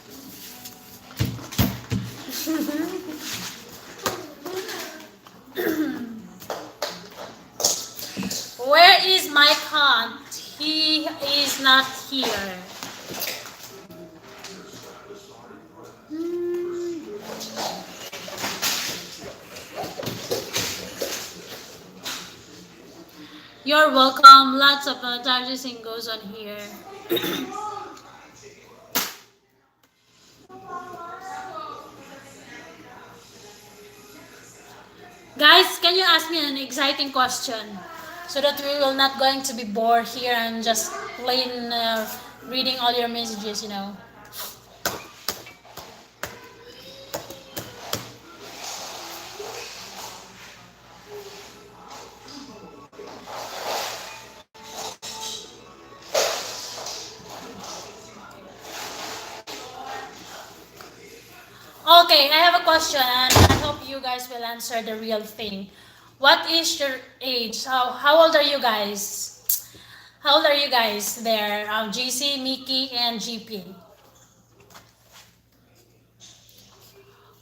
[SPEAKER 1] Where is Mike Hunt? He is not here. You're welcome. Lots of advertising goes on here. Guys, can you ask me an exciting question so that we will not going to be bored here and just plain reading all your messages. Okay, I have a question and I hope you guys will answer the real thing. What is your age? How old are you guys? How old are you guys there? GC, Mickey, and GP.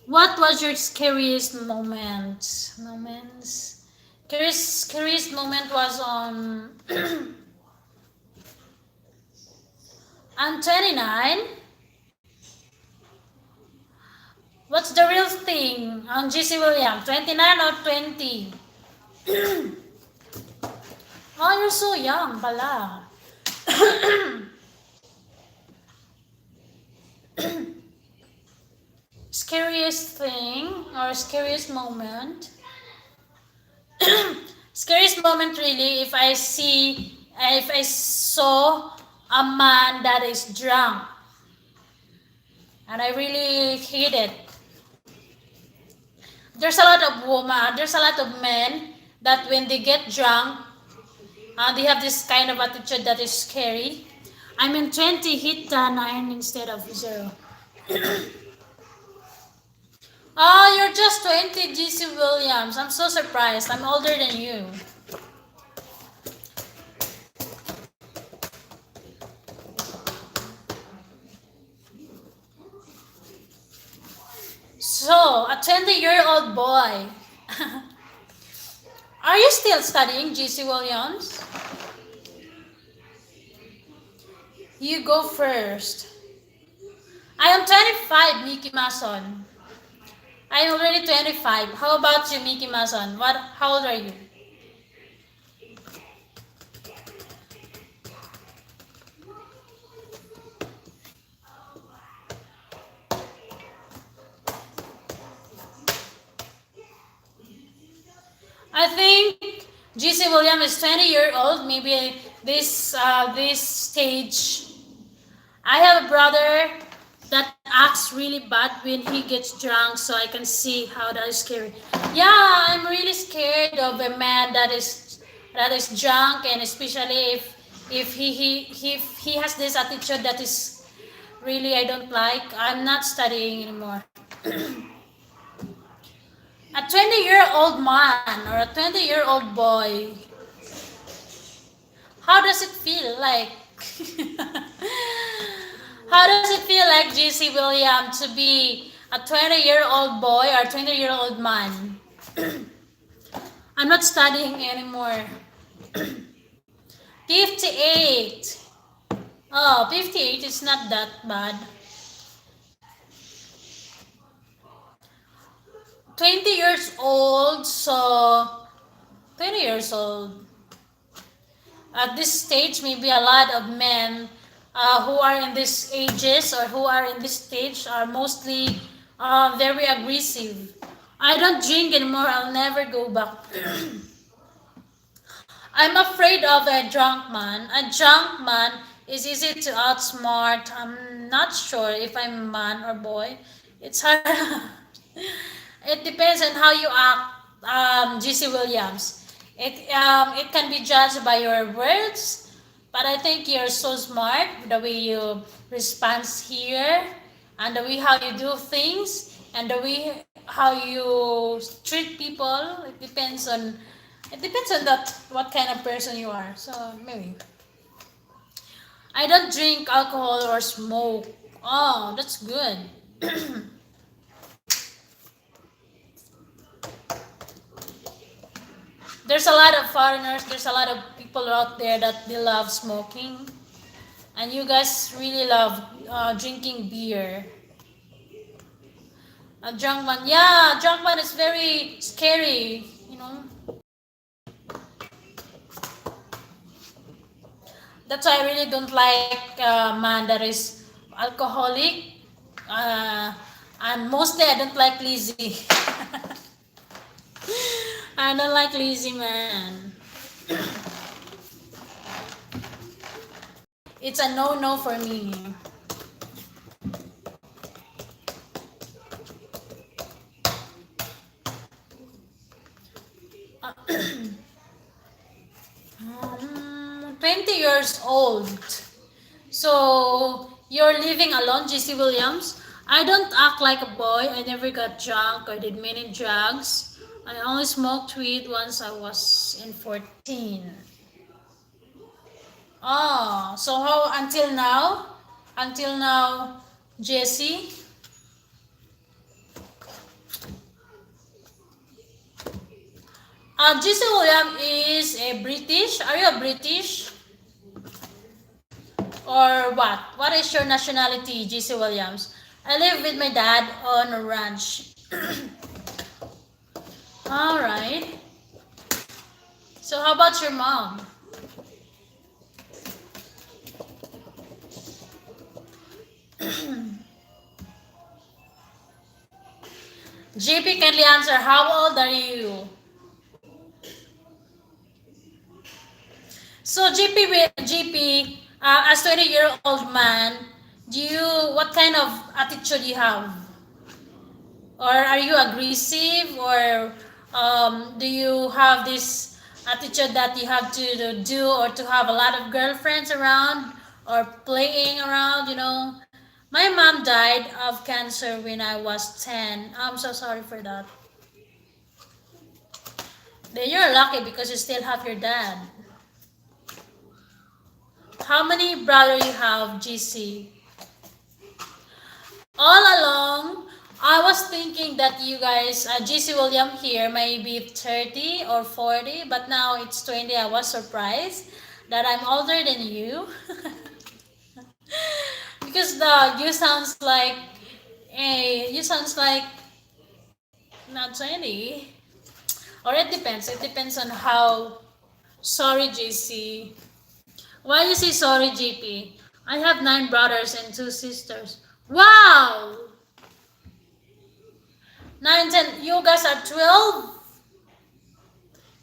[SPEAKER 1] What was your scariest moment? Moments? Scariest moment was on I'm 29. What's the real thing? Ang GC William, 29 or 20? Oh, you're so young pala. Scariest thing or scariest moment? Scariest moment really if I saw a man that is drunk. And I really hate it. There's a lot of men that when they get drunk, they have this kind of attitude that is scary. I'm in 20, hit the 9 instead of 0. Oh, you're just 20, GC Williams. I'm so surprised. I'm older than you. So, a 20-year-old boy. Are you still studying, GC Williams? You go first. I am 25, Mickey Mason. I am already 25. How about you, Mickey Mason? How old are you? I think GC William is 20-year-old. Maybe this stage. I have a brother that acts really bad when he gets drunk, so I can see how that is scary. Yeah, I'm really scared of a man that is drunk, and especially if he has this attitude that is really I don't like. I'm not studying anymore. A 20-year-old man or a 20-year-old boy, how does it feel like? How does it feel like, GC William, to be A 20-year-old boy or 20-year-old man? I'm not studying anymore. 58. Oh, 58 is not that bad. 20 years old, so 20 years old. At this stage, maybe a lot of men who are in these ages or who are in this stage are mostly very aggressive. I don't drink anymore. I'll never go back. I'm afraid of a drunk man. A drunk man is easy to outsmart. I'm not sure if I'm man or boy. It's hard. It depends on how you act, GC Williams. It can be judged by your words, but I think you're so smart the way you respond here, and the way how you do things, and the way how you treat people. It depends on that what kind of person you are. So maybe I don't drink alcohol or smoke. Oh, that's good. There's a lot of foreigners, there's a lot of people out there that they love smoking. And you guys really love drinking beer. A drunk man, yeah, drunk man is very scary, you know. That's why I really don't like a man that is alcoholic. Uh, and mostly I don't like lazy. I don't like lazy man. It's a no-no for me. Uh, 20 years old. So, you're living alone, GC Williams? I don't act like a boy. I never got drunk or did many drugs. I only smoked weed once I was in 14. Oh, so how until now? Until now, Jesse? Jesse Williams is a British. Are you a British? Or what? What is your nationality, Jesse Williams? I live with my dad on a ranch. Alright. So how about your mom? JP, kindly answer. How old are you? So GP, as 20-year-old man, what kind of attitude you have? Or are you aggressive, or do you have this attitude that you have to do or to have a lot of girlfriends around or playing around, you know? My mom died of cancer when I was 10. I'm so sorry for that. Then you're lucky because you still have your dad. How many brothers you have, GC? All along, I was thinking that you guys, GC William here, may be 30 or 40, but now it's 20. I was surprised that I'm older than you. Because you sounds like, you sounds like not 20. Or it depends. It depends on how. Sorry, GC. Why you say sorry, GP? I have 9 brothers and 2 sisters. Wow! 9, 10. You guys are 12?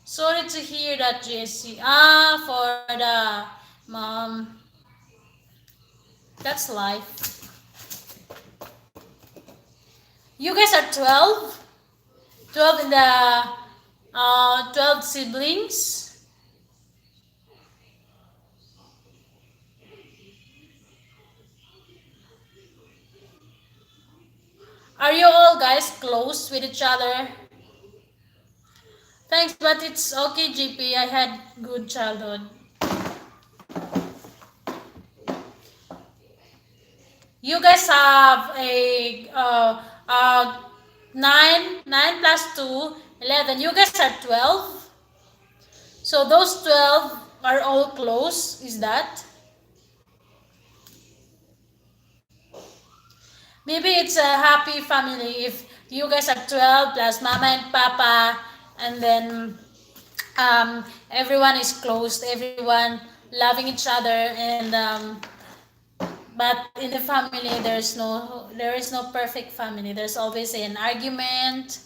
[SPEAKER 1] Sorry to hear that, Jesse. For the mom. That's life. You guys are 12? 12 in the 12 siblings? Are you all guys close with each other? Thanks, but it's okay, GP. I had good childhood. You guys have Uh, 9 plus 2, 11. You guys are 12. So those 12 are all close. Is that? Maybe it's a happy family if you guys are 12 plus mama and papa, and then everyone is close, everyone loving each other, and but in the family there is no perfect family. There's always an argument.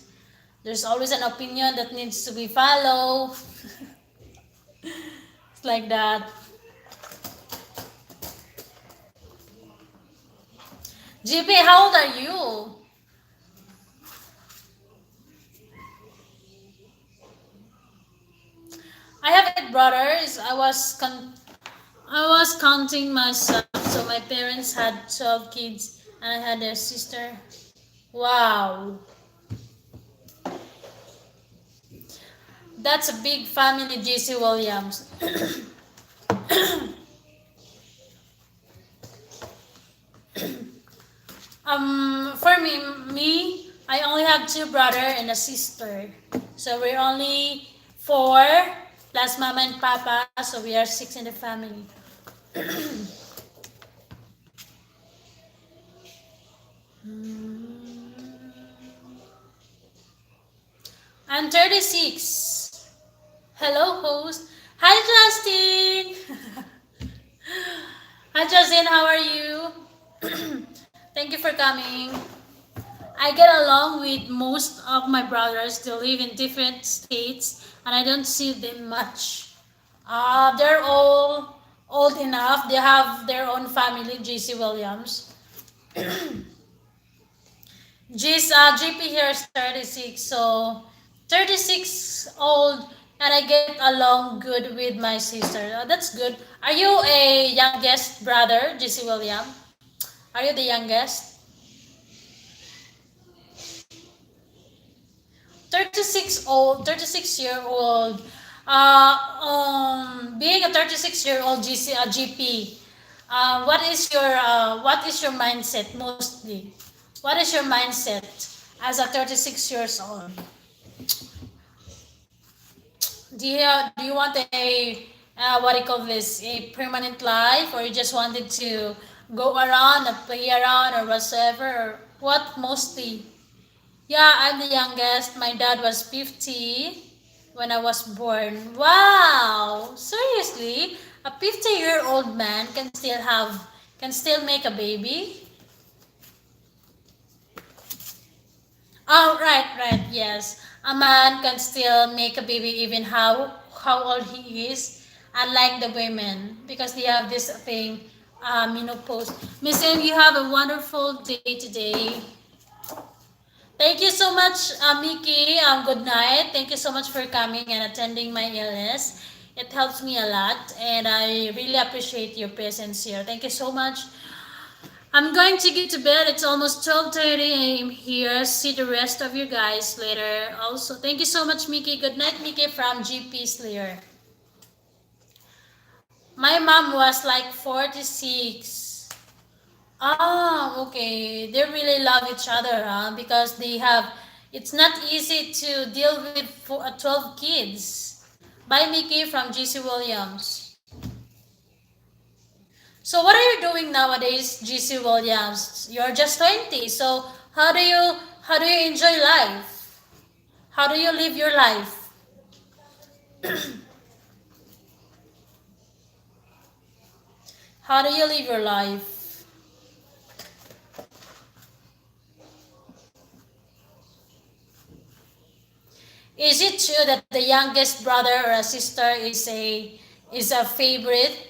[SPEAKER 1] There's always an opinion that needs to be followed. It's like that. GP, how old are you? I have 8 brothers. I was counting myself. So my parents had 12 kids and I had their sister. Wow. That's a big family, JC Williams. For me, I only have 2 brothers and a sister. So we're only 4 plus mama and papa. So we are 6 in the family. I'm 36. Hello, host. Hi, Justin. Hi, Justin. How are you? Thank you for coming. I get along with most of my brothers. They live in different states, and I don't see them much. They're all old enough. They have their own family. JC Williams. GP here is 36, so 36 old, and I get along good with my sister. That's good. Are you a youngest brother, JC William? Are you the youngest? 36-year-old. Being a 36-year-old GP, what is your mindset mostly? What is your mindset as a 36 years old? Do you want a what do you call this, a permanent life, or you just wanted to go around and play around or whatsoever, or what mostly? Yeah, I'm the youngest. My dad was 50 when I was born. Wow! Seriously? A 50-year-old man can still make a baby? Oh, right, yes. A man can still make a baby even how old he is, unlike the women, because they have this thing, menopause. Miss M, you have a wonderful day today. Thank you so much, Miki. Good night. Thank you so much for coming and attending my illness. It helps me a lot, and I really appreciate your presence here. Thank you so much. I'm going to get to bed. It's almost 12:30 a.m. here. See the rest of you guys later. Also, thank you so much, Miki. Good night, Miki from GP Slayer. My mom was like 46. Ah, okay. They really love each other, huh? Because it's not easy to deal with 12 kids. Bye, Mickey from GC Williams. So what are you doing nowadays, GC Williams? You're just 20. So how do you enjoy life? How do you live your life? How do you live your life? Is it true that the youngest brother or a sister is a favorite,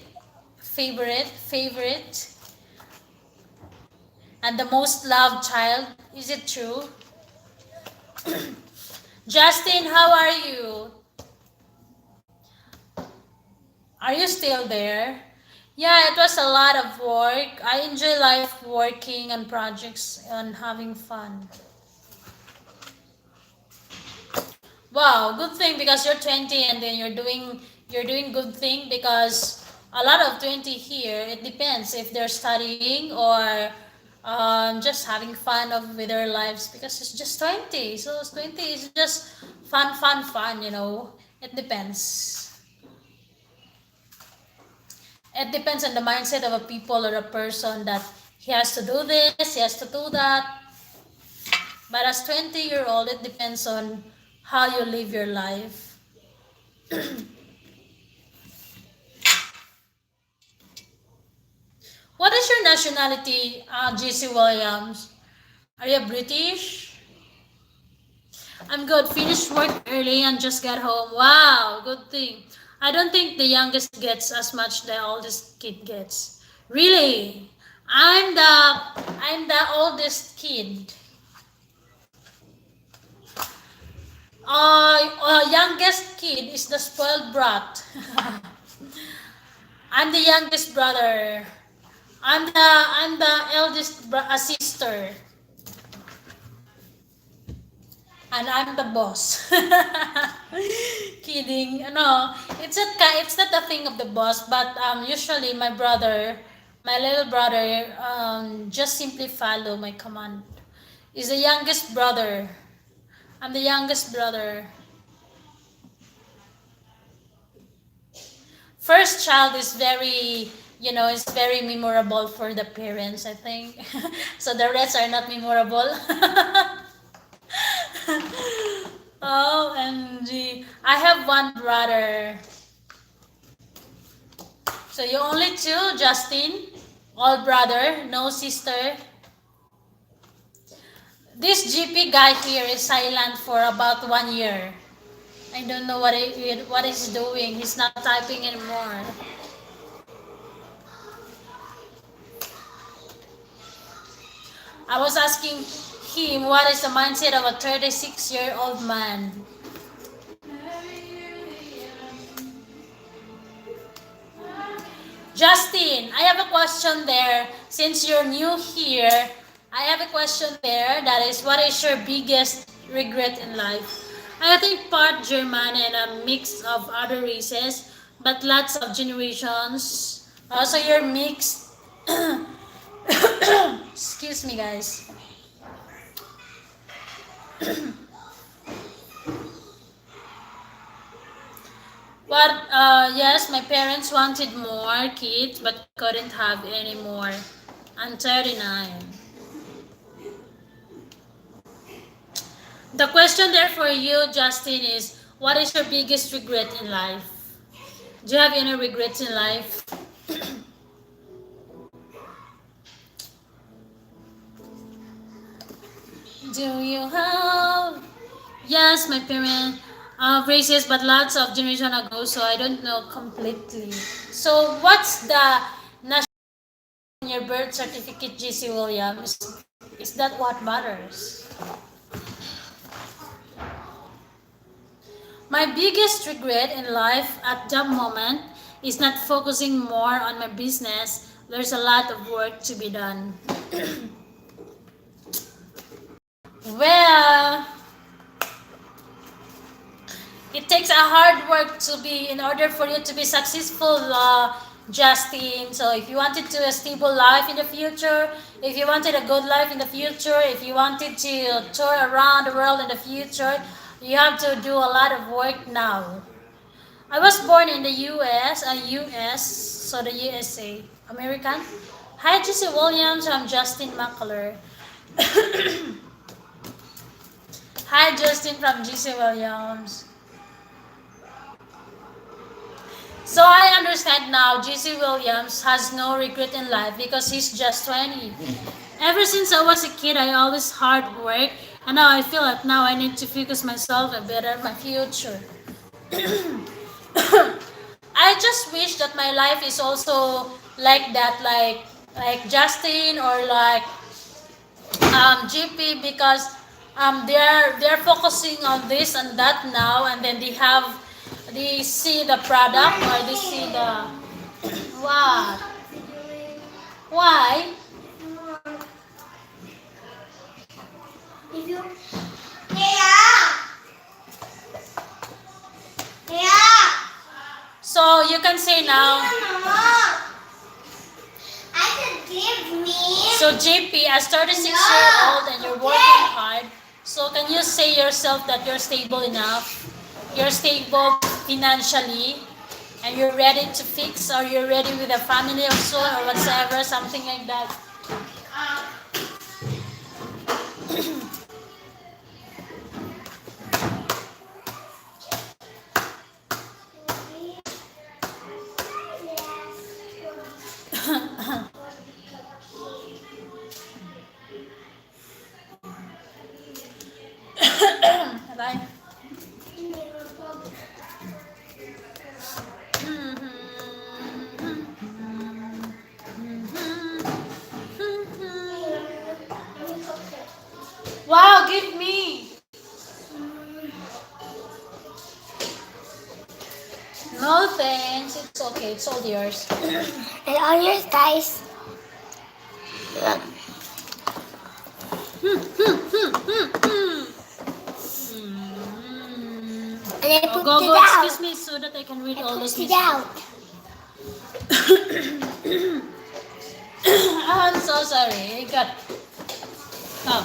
[SPEAKER 1] and the most loved child? Is it true? Justin, how are you? Are you still there? Yeah, it was a lot of work. I enjoy life working on projects and having fun. Wow, good thing because you're 20 and then you're doing good thing, because a lot of 20 here, it depends if they're studying or just having fun with their lives because it's just 20. So it's 20 is just fun, fun, fun, It depends. It depends on the mindset of a people or a person that he has to do this, he has to do that. But as 20-year-old, it depends on how you live your life. What is your nationality, JC Williams? Are you British? I'm good. Finished work early and just got home. Wow, good thing. I don't think the youngest gets as much the oldest kid gets. Really? I'm the oldest kid. Youngest kid is the spoiled brat. I'm the youngest brother. I'm the eldest sister, and I'm the boss. Kidding. No, it's not the thing of the boss, but usually my little brother, just simply follow my command. He's the youngest brother. I'm the youngest brother. First child is very memorable for the parents, I think. So the rest are not memorable. OMG. I have one brother. So you only two, Justin? All brother, no sister. This GP guy here is silent for about 1 year. I don't know what he's doing. He's not typing anymore. I was asking him what is the mindset of a 36-year-old man. Justin, I have a question there. Since you're new here, I have a question there. That is, what is your biggest regret in life? I think part German and a mix of other races, but lots of generations. So you're mixed. Excuse me, guys. Yes, my parents wanted more kids but couldn't have any more. I'm 39. The question there for you, Justin, is what is your biggest regret in life? Do you have any regrets in life? Do you have? Yes, my parents racist, but lots of generation ago, so I don't know completely. So what's the national in your birth certificate, GC Williams? Is that what matters? My biggest regret in life at that moment is not focusing more on my business. There's a lot of work to be done. Well, it takes a hard work to be in order for you to be successful, Justin. So if you wanted to a stable life in the future, if you wanted a good life in the future, if you wanted to tour around the world in the future, you have to do a lot of work now. I was born in the US, so the USA, American. Hi, Jesse Williams. I'm Justin McCuller. Hi, Justin from Jesse Williams. So I understand now JC Williams has no regret in life because he's just 20. Ever since I was a kid, I always hard work, and now I feel like now I need to focus myself and better my future. I just wish that my life is also like that, like Justin or like GP, because they're focusing on this and that now, and then they see the product or they see the what? Why?
[SPEAKER 2] If you... Yeah! Yeah!
[SPEAKER 1] So you can say now.
[SPEAKER 2] I said leave me.
[SPEAKER 1] So JP, as 36-year old and you're working hard, so can you say yourself that you're stable enough? You're stable financially, and you're ready to fix, or you're ready with a family or so, or whatsoever, something like that. Bye. Wow, give me. No thanks. It's okay. It's all yours.
[SPEAKER 2] And all yours, guys. And I
[SPEAKER 1] Oh,
[SPEAKER 2] put
[SPEAKER 1] go,
[SPEAKER 2] it
[SPEAKER 1] go.
[SPEAKER 2] out.
[SPEAKER 1] Excuse me so that I can read all
[SPEAKER 2] Put
[SPEAKER 1] those
[SPEAKER 2] it
[SPEAKER 1] messages.
[SPEAKER 2] out.
[SPEAKER 1] I'm so sorry. I got. Oh.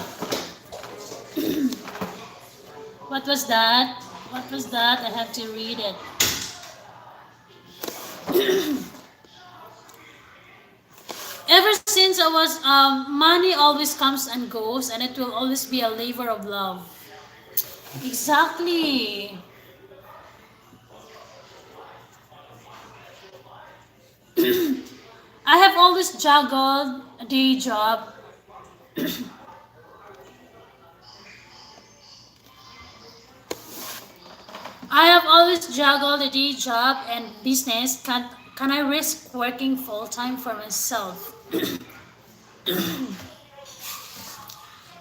[SPEAKER 1] What was that? What was that? I have to read it. Ever since I was, money always comes and goes, and it will always be a labor of love. Exactly. I have always juggled a day job. I have always juggled a day job and business. Can I risk working full time for myself?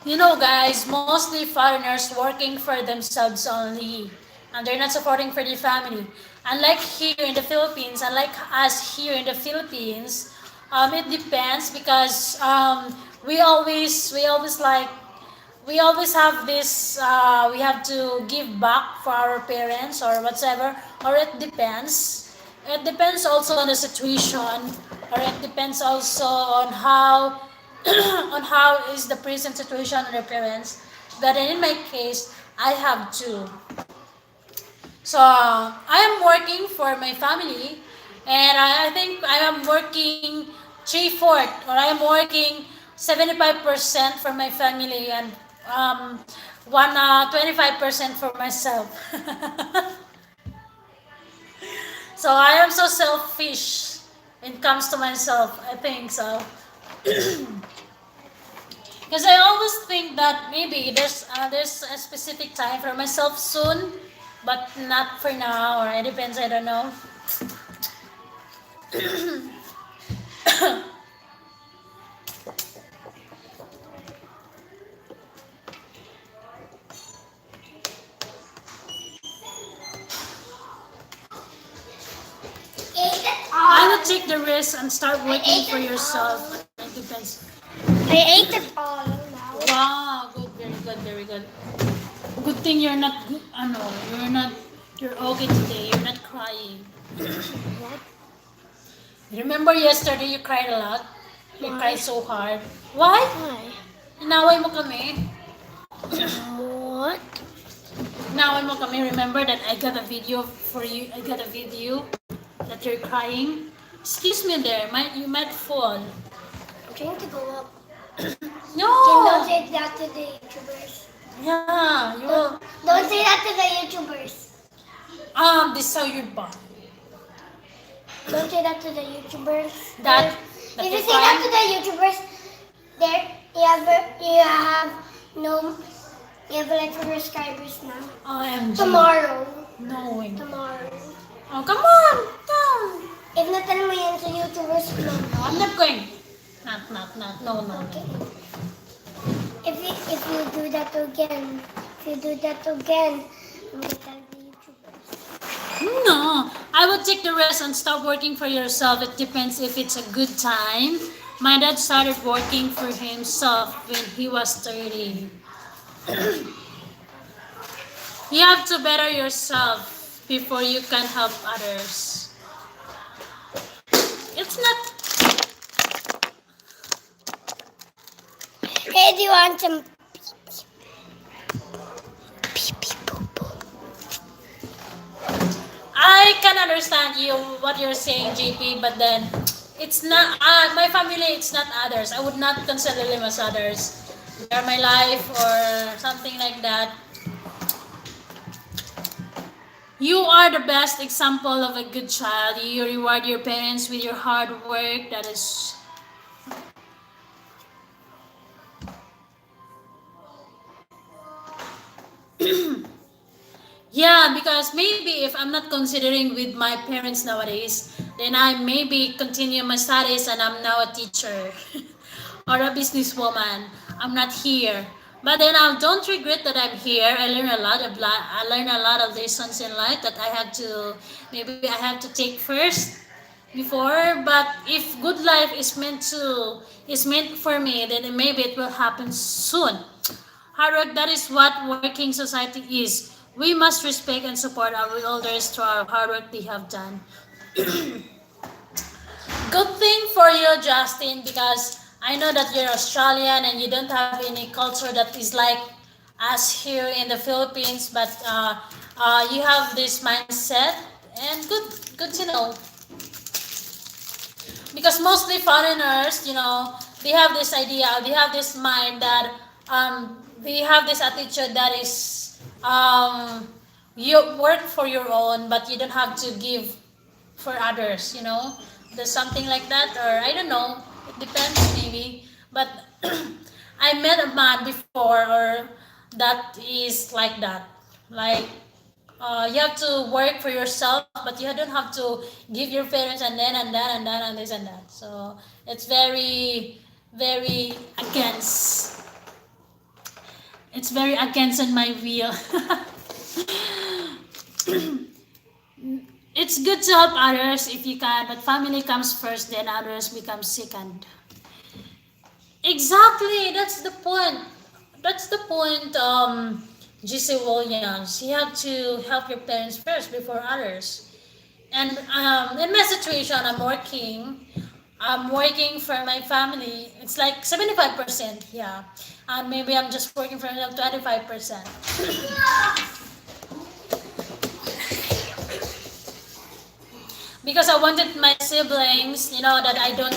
[SPEAKER 1] You know, guys, mostly foreigners working for themselves only, and they're not supporting for their family. Unlike here in the Philippines, unlike us here in the Philippines, it depends because we always have this. We have to give back for our parents or whatsoever, or it depends. It depends also on the situation, or it depends also on how on how is the present situation of their parents. But in my case, I have two. So I am working for my family, and I think I am working 3/4, or I am working 75% for my family, and one 25% for myself. So I am so selfish when it comes to myself. I think so. Because I always think that maybe there's a specific time for myself soon, but not for now, or it depends. I don't know.
[SPEAKER 2] Ate it
[SPEAKER 1] I
[SPEAKER 2] all.
[SPEAKER 1] would take the risk and start working for yourself. It depends.
[SPEAKER 2] I ate it all now.
[SPEAKER 1] Wow, good, very good, very good. Good thing you're not. You're not. You're okay today. You're not crying.
[SPEAKER 2] What?
[SPEAKER 1] Remember yesterday you cried a lot. You
[SPEAKER 2] Why?
[SPEAKER 1] cried so hard. Why?
[SPEAKER 2] Why?
[SPEAKER 1] Inaway mo kami.
[SPEAKER 2] What?
[SPEAKER 1] Inaway mo kami. Remember that I got a video for you. I got a video that you're crying. Excuse me there. You might fall.
[SPEAKER 2] I'm trying to go up.
[SPEAKER 1] No.
[SPEAKER 2] Don't say that to the YouTubers.
[SPEAKER 1] Yeah, you will.
[SPEAKER 2] Don't say that to the YouTubers.
[SPEAKER 1] This is how you're born.
[SPEAKER 2] Don't say that to the YouTubers.
[SPEAKER 1] That
[SPEAKER 2] If you
[SPEAKER 1] you're
[SPEAKER 2] say that
[SPEAKER 1] crying?
[SPEAKER 2] to the YouTubers, there you have like 4 subscribers now.
[SPEAKER 1] OMG.
[SPEAKER 2] Tomorrow.
[SPEAKER 1] No way.
[SPEAKER 2] Tomorrow.
[SPEAKER 1] Oh, come on. Come.
[SPEAKER 2] If natanong mo yan sa YouTubers, no.
[SPEAKER 1] No, I'm not going. Not. No.
[SPEAKER 2] Okay. If you do that again, I'm gonna tell the YouTubers.
[SPEAKER 1] No. I would take the rest and stop working for yourself. It depends if it's a good time. My dad started working for himself when he was 30. You have to better yourself before you can help others. It's not.
[SPEAKER 2] Hey, do you want some pee pee poo poo?
[SPEAKER 1] I can understand you what you're saying, JP, but then it's not my family. It's not others. I would not consider them as others. They are my life or something like that. You are the best example of a good child. You reward your parents with your hard work. That is. Yeah, because maybe if I'm not considering with my parents nowadays, then I maybe continue my studies and I'm now a teacher or a businesswoman. I'm not here. But then I don't regret that I'm here. I learn a lot of lessons in life that I have to maybe I have to take first before. But if good life is meant for me, then maybe it will happen soon. Hard work, that is what working society is. We must respect and support our elders through our hard work they have done. Good thing for you, Justin, because I know that you're Australian and you don't have any culture that is like us here in the Philippines, but you have this mindset, and good to know. Because mostly foreigners, they have this idea, they have this mind that they have this attitude that is you work for your own, but you don't have to give for others. There's something like that, or I don't know. It depends, maybe. But I met a man before, or that is like that. Like you have to work for yourself, but you don't have to give your parents and then and that and that and this and that. So it's very, very against. It's very against in my will. It's good to help others if you can, but family comes first, then others become second. Exactly, that's the point. That's the point, GC Williams. You have to help your parents first before others. And in my situation, I'm working for my family. It's like 75%, yeah. And maybe I'm just working for them 25%. Because I wanted my siblings, that I don't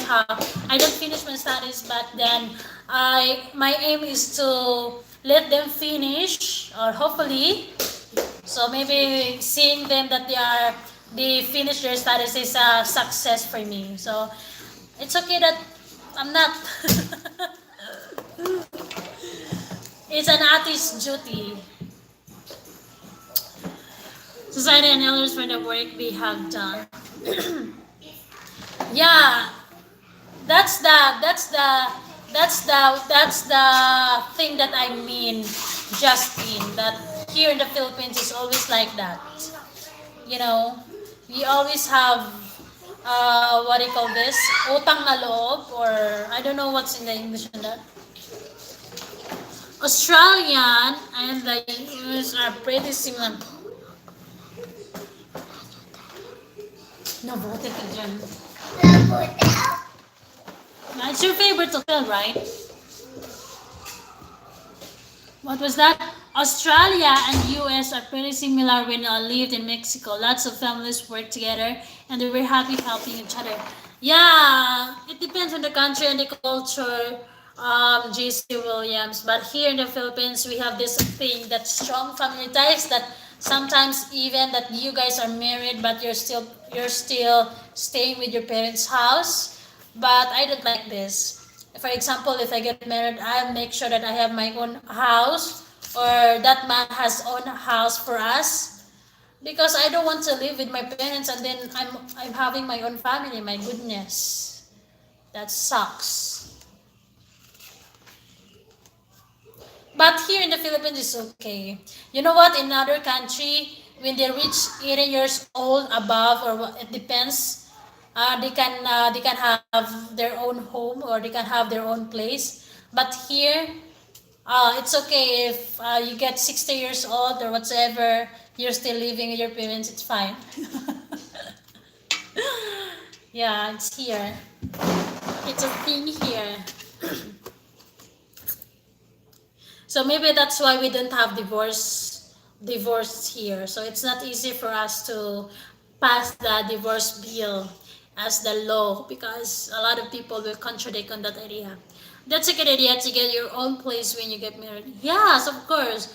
[SPEAKER 1] finish my studies, but then my aim is to let them finish, or hopefully, so maybe seeing them that they finish their studies is a success for me. So it's okay that I'm not. It's an artist's duty. Society and elders for the work we have done. Yeah, that's the thing that I mean, Justin. That here in the Philippines is always like that. You know, we always have what do you call this? Utang na loob, or I don't know what's in the English in that. Australian and the US are pretty similar. Nabote ka dyan. It's your favorite hotel, right? What was that? Australia and US are pretty similar when I lived in Mexico. Lots of families work together and they were happy helping each other. Yeah, it depends on the country and the culture, JC Williams. But here in the Philippines, we have this thing that strong family ties that sometimes even that you guys are married but you're still staying with your parents' house. But I don't like this. For example, if I get married, I'll make sure that I have my own house or that man has own house for us because I don't want to live with my parents and then I'm having my own family. My goodness, that sucks. But here in the Philippines, it's okay. You know what? In another country, when they reach 18 years old above, or it depends, they can have their own home or they can have their own place. But here, it's okay if you get 60 years old or whatever, you're still living with your parents. It's fine. Yeah, it's here. It's a thing here. So maybe that's why we don't have divorce here. So it's not easy for us to pass the divorce bill as the law because a lot of people will contradict on that idea. That's a good idea to get your own place when you get married. Yes, of course.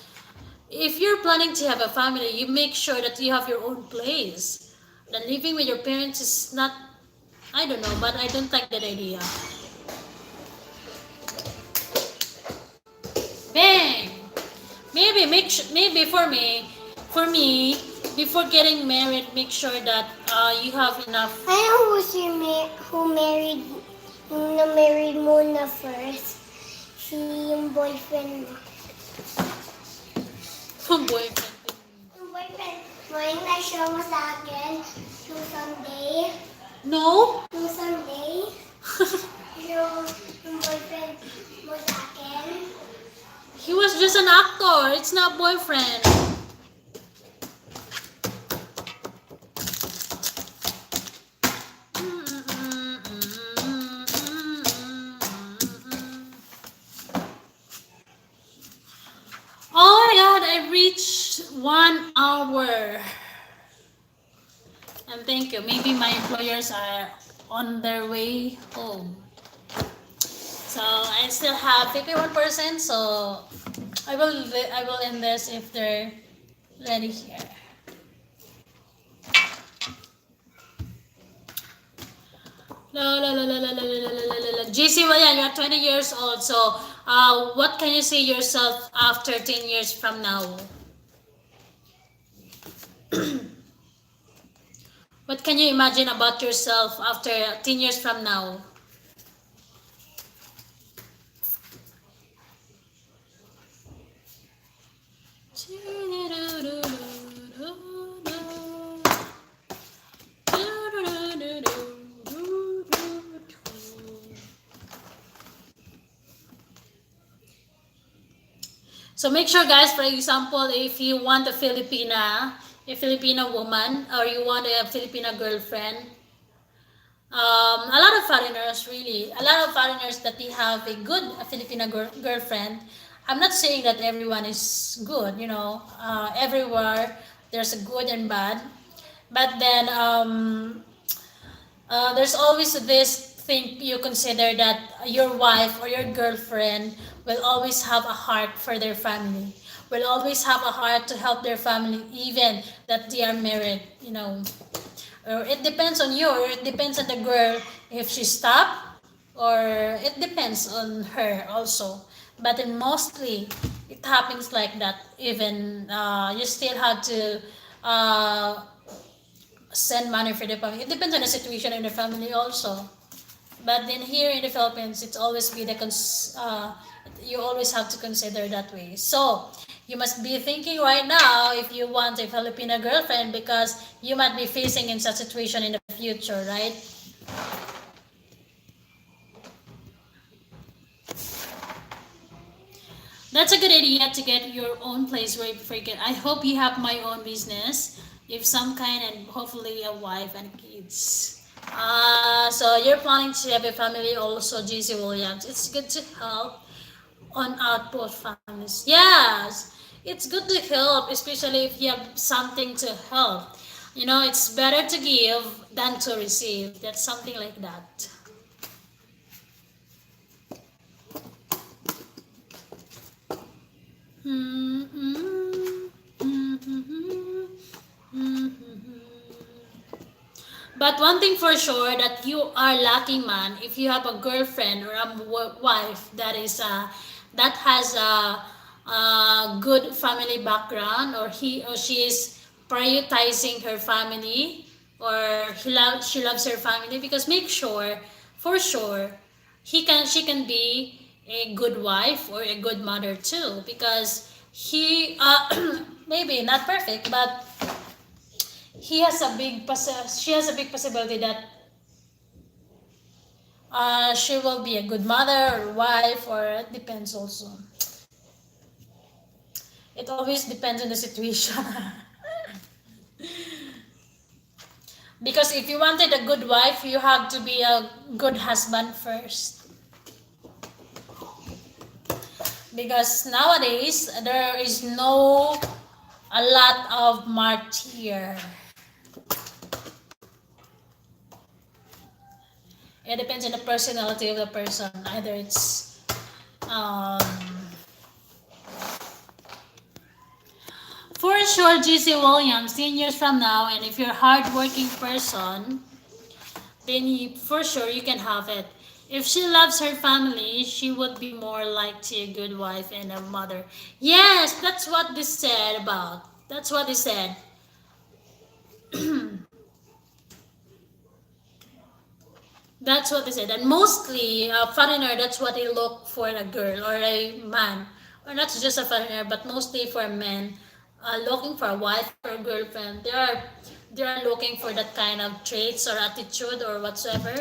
[SPEAKER 1] If you're planning to have a family, you make sure that you have your own place. Then living with your parents is not, I don't know, but I don't like that idea. Bang! Maybe for me, before getting married, make sure that you have enough.
[SPEAKER 2] I know who married, na-married mo na first. Si yung boyfriend mo.
[SPEAKER 1] Boyfriend.
[SPEAKER 2] Yung boyfriend mo, yung na-show mo sa akin, yung someday.
[SPEAKER 1] No?
[SPEAKER 2] Yung someday. yung boyfriend mo sa akin.
[SPEAKER 1] He was just an actor. It's not boyfriend. Oh my god, I reached 1 hour. And thank you. Maybe my employers are on their way home. So I still have 51%. So I will end this if they're ready here. GC, well, yeah, you're 20 years old. So what can you see yourself after 10 years from now? What can you imagine about yourself after 10 years from now? So make sure, guys, for example, if you want a Filipina woman, or you want a Filipina girlfriend, a lot of foreigners that they have a good Filipina girlfriend. I'm not saying that everyone is good, everywhere there's a good and bad, but then there's always this thing you consider that your wife or your girlfriend will always have a heart for their family, will always have a heart to help their family, even that they are married, or it depends on you, or it depends on the girl if she stop, or it depends on her also. But then mostly it happens like that. Even you still have to send money for the family. It depends on the situation in the family also. But then here in the Philippines, it's always be you always have to consider that way. So you must be thinking right now if you want a Filipino girlfriend, because you might be facing in such situation in the future, right? That's a good idea to get your own place where you forget. I hope you have my own business, if some kind, and hopefully a wife and kids. So you're planning to have a family also, GC Williams. It's good to help on output families. Yes, it's good to help, especially if you have something to help. It's better to give than to receive. That's something like that. But one thing for sure, that you are lucky, man, if you have a girlfriend or a wife that has a good family background, or he or she is prioritizing her family, or she loves her family, because make sure, for sure, she can be a good wife or a good mother too, because maybe not perfect, but she has a big possibility that she will be a good mother or wife, or it depends also. It always depends on the situation. Because if you wanted a good wife, you have to be a good husband first. because nowadays there is no a lot of martyr. It depends on the personality of the person. Either it's um, for sure GC Williams 10 years from now, and if you're a hardworking person, then for sure you can have it. If she loves her family, she would be more likely a good wife and a mother. Yes, that's what they said about. That's what they said. That's what they said. And mostly, a foreigner, that's what they look for in a girl or a man. Or not just a foreigner, but mostly for men looking for a wife or a girlfriend. They are looking for that kind of traits or attitude or whatsoever.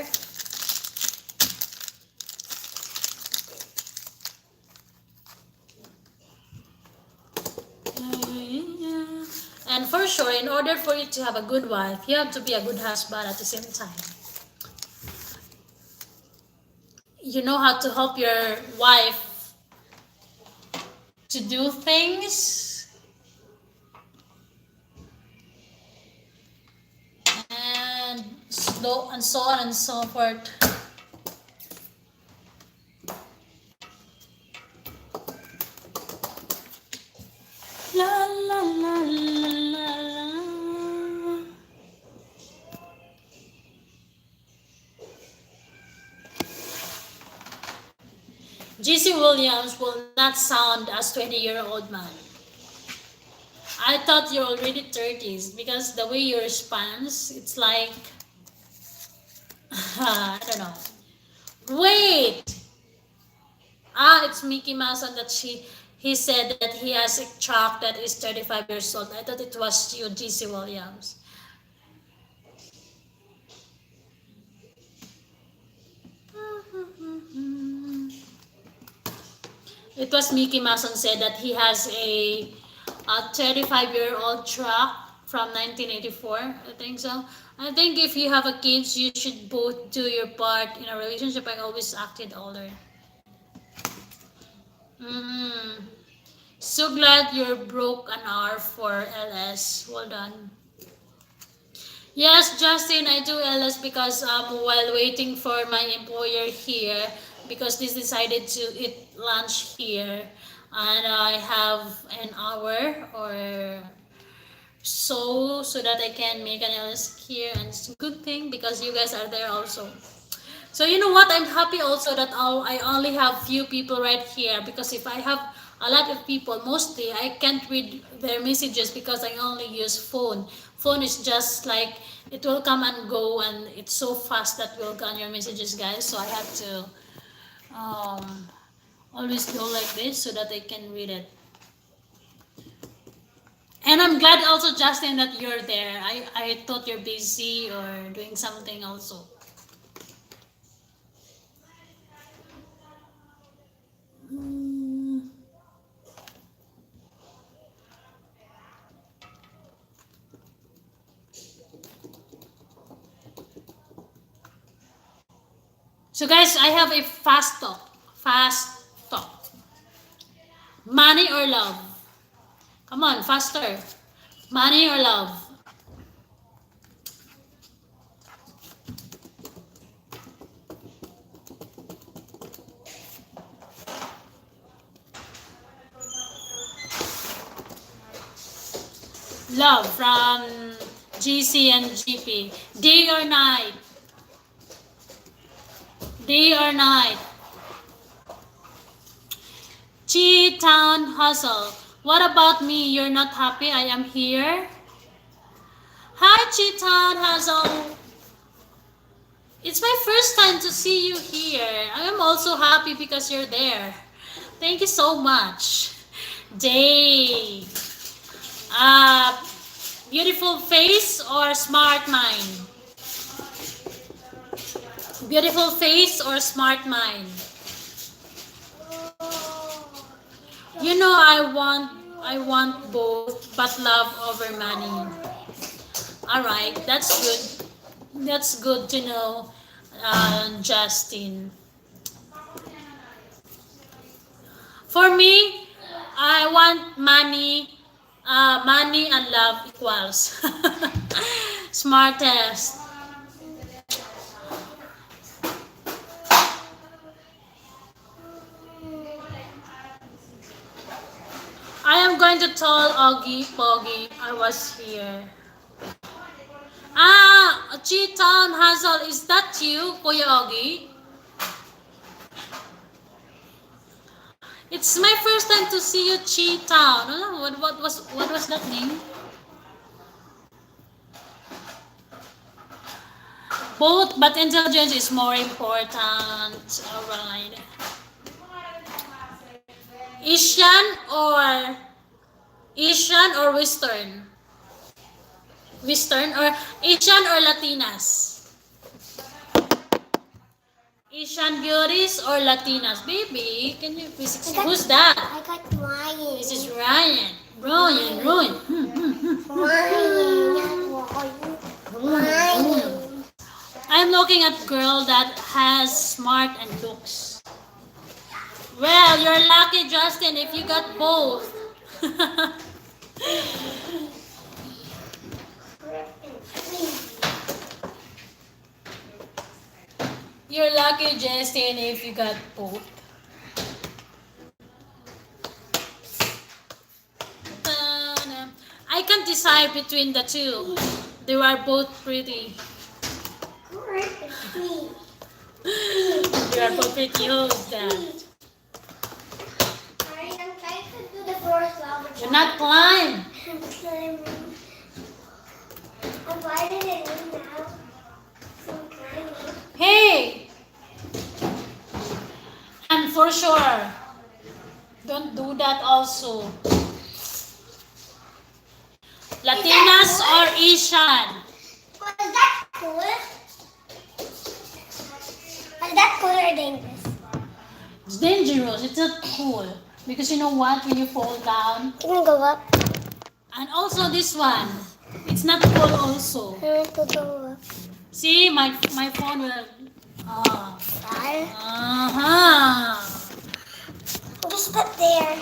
[SPEAKER 1] And for sure, in order for you to have a good wife, you have to be a good husband at the same time. You know how to help your wife to do things, and so on and so forth. La la la la la la. GC Williams will not sound as 20-year-old man. I thought you're already 30s because the way you respond, it's like I don't know. Wait, it's Mickey Mouse on that he said that he has a truck that is 35 years old. I thought it was you, GC Williams. It was Mickey Mouse and said that he has a 35-year-old truck from 1984. I think so. I think if you have a kids, you should both do your part in a relationship. I always acted older. So glad you broke an hour for LS. Well done. Yes, Justin, I do LS because while waiting for my employer here, because this decided to eat lunch here, and I have an hour or so that I can make an LS here, and it's a good thing because you guys are there also. So you know what? I'm happy also that I only have few people right here, because if I have a lot of people, mostly I can't read their messages because I only use phone. Phone is just like it will come and go, and it's so fast that will go on your messages, guys. So I have to always go like this so that I can read it. And I'm glad also, Justin, that you're there. I thought you're busy or doing something also. So guys, I have a fast talk. Fast talk. Money or love? Come on, faster. Money or love? Love from GC and GP. Day or night? Day or night? Chi-Town Hustle. What about me? You're not happy I am here? Hi, Chi-Town Hustle. It's my first time to see you here. I am also happy because you're there. Thank you so much. Day. Beautiful face or smart mind? Beautiful face or smart mind? You know, I want both, but love over money. All right, that's good. That's good to know, Justin. For me, I want money and love equals. Smartest. I am going to tell Augie Poggy I was here. Cheetown Hazel, is that you, Kuya Augie? It's my first time to see you, Cheetown. What was that name? Both, but intelligence is more important. Alright. or Asian or Western? Western or Asian or Latinas? Asian beauties or Latinas? Baby, can you please explain? Who's that?
[SPEAKER 2] I got Ryan.
[SPEAKER 1] This is Ryan. Ryan.
[SPEAKER 2] Ryan.
[SPEAKER 1] I'm looking at girl that has smart and looks. Well, you're lucky, Justin, if you got both. You're lucky, Justin, if you got both. I can't decide between the two. They are both pretty. You are both pretty. Who's that?
[SPEAKER 2] I'm trying to do the first level.
[SPEAKER 1] Do not climb.
[SPEAKER 2] I'm climbing. Why did it do now? I'm climbing.
[SPEAKER 1] Hey! And for sure, don't do that also. Latinas or Asian?
[SPEAKER 2] Was that cool? Was that cool or dangerous?
[SPEAKER 1] It's dangerous. It's not cool. Because you know what? When you fall down.
[SPEAKER 2] Can you go up?
[SPEAKER 1] And also this one. It's not cool also.
[SPEAKER 2] I want to go up.
[SPEAKER 1] See, my phone will...
[SPEAKER 2] Why? Just put there.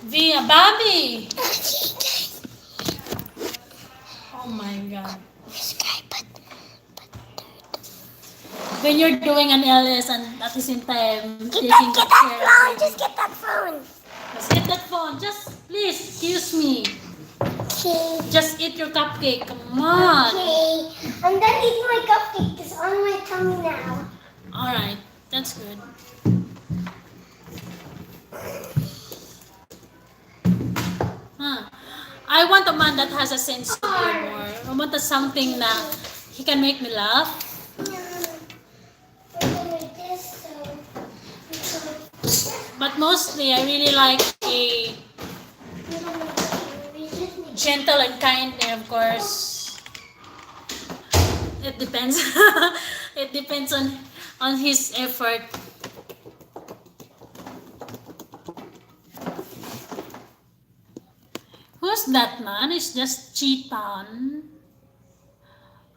[SPEAKER 1] Via Bobby. Oh my God. When you're doing an LS and at the same time
[SPEAKER 2] Get
[SPEAKER 1] taking
[SPEAKER 2] that
[SPEAKER 1] care
[SPEAKER 2] phone.
[SPEAKER 1] of
[SPEAKER 2] Just
[SPEAKER 1] baby.
[SPEAKER 2] get that phone.
[SPEAKER 1] Just get that phone. Just please excuse me.
[SPEAKER 2] Okay.
[SPEAKER 1] Just eat your cupcake. Come on.
[SPEAKER 2] Okay. I'm done eating my cupcake. It's on my tongue now.
[SPEAKER 1] All right, that's good. I want a man that has a sense of humor. I want something that he can make me laugh. But mostly, I really like a gentle and kind, of course. It depends. It depends on his effort. Who's that man? It's just Cheetan.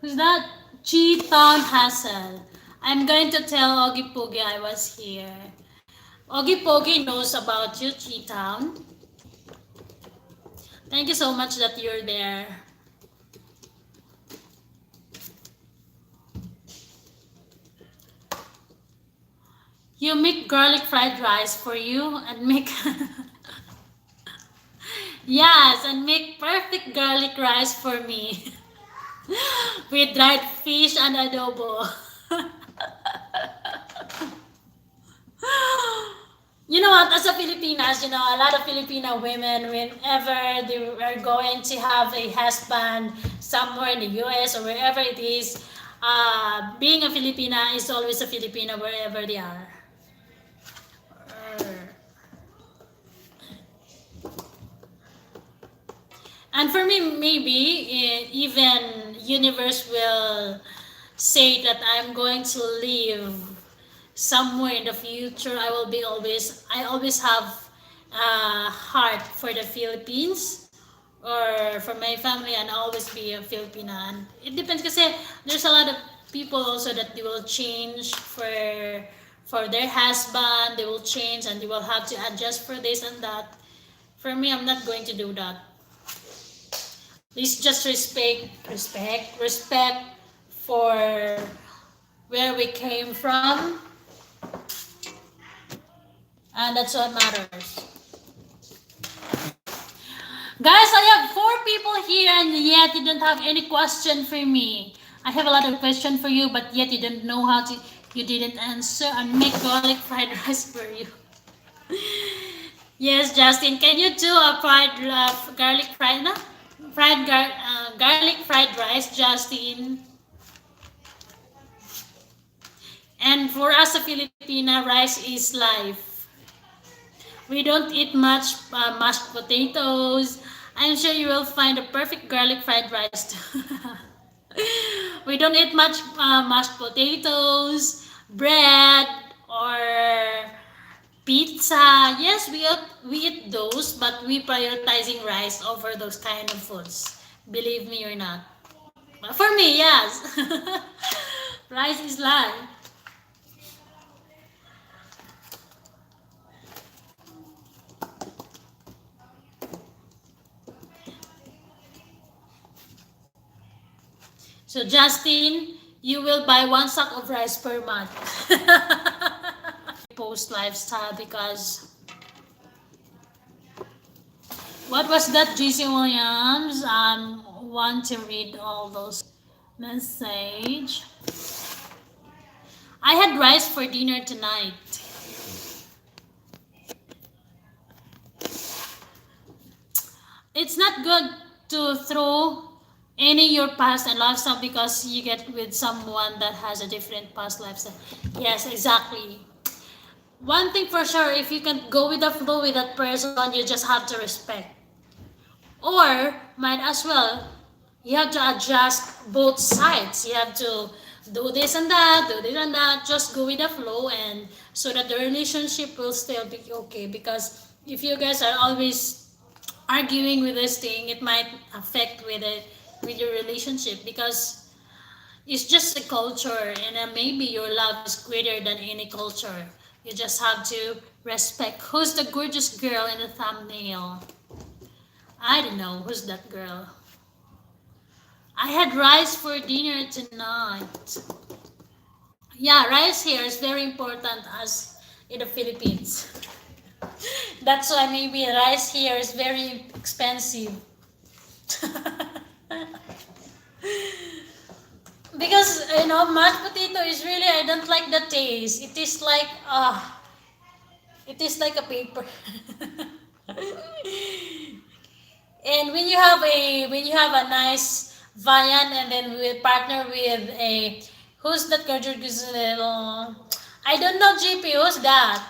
[SPEAKER 1] Who's that? Cheetan Hassel. I'm going to tell Ogie Pogie I was here. Ogie Pogie knows about you, Cheetan. Thank you so much that you're there. You make garlic fried rice for you and make... Yes, and make perfect garlic rice for me. With dried fish and adobo. You know what, as a Filipinas, a lot of Filipino women, whenever they are going to have a husband somewhere in the US or wherever it is, being a Filipina is always a Filipina wherever they are. And for me, maybe even universe will say that I'm going to live somewhere in the future. I always have a heart for the Philippines or for my family, and always be a Filipina. And it depends kasi there's a lot of people also that they will change for their husband, they will change and they will have to adjust for this and that. For me, I'm not going to do that. Please just respect for where we came from, and that's what matters. Guys, I have 4 people here and yet you don't have any question for me. I have a lot of question for you, but yet you don't know how to, you didn't answer. I make garlic fried rice for you. Yes, Justin, can you do a garlic fried, no? Garlic fried rice, Justin? And for us, a Filipina, rice is life. We don't eat much mashed potatoes. I'm sure you will find a perfect garlic fried rice too. We don't eat much mashed potatoes, bread, or pizza. Yes, we eat those, but we prioritizing rice over those kind of foods. Believe me or not. For me, yes. Rice is life. So Justin, you will buy 1 sack of rice per month. Post lifestyle because what was that, JC Williams? Want to read all those message. I had rice for dinner tonight. It's not good to throw any your past and lifestyle because you get with someone that has a different past lifestyle. Yes, exactly. One thing for sure, if you can go with the flow with that person, you just have to respect. Or might as well, you have to adjust both sides. You have to do this and that, do this and that. Just go with the flow, and so that the relationship will still be okay. Because if you guys are always arguing with this thing, it might affect with your relationship because it's just a culture, and maybe your love is greater than any culture. You just have to respect. Who's the gorgeous girl in the thumbnail? I don't know. Who's that girl? I had rice for dinner tonight. Yeah, rice here is very important as in the Philippines. That's why maybe rice here is very expensive. Because mashed potato is really, I don't like the taste. It is like it is like a paper. And when you have a nice viand and then we partner with a, who's that gorgeous little, I don't know, GP, who's that?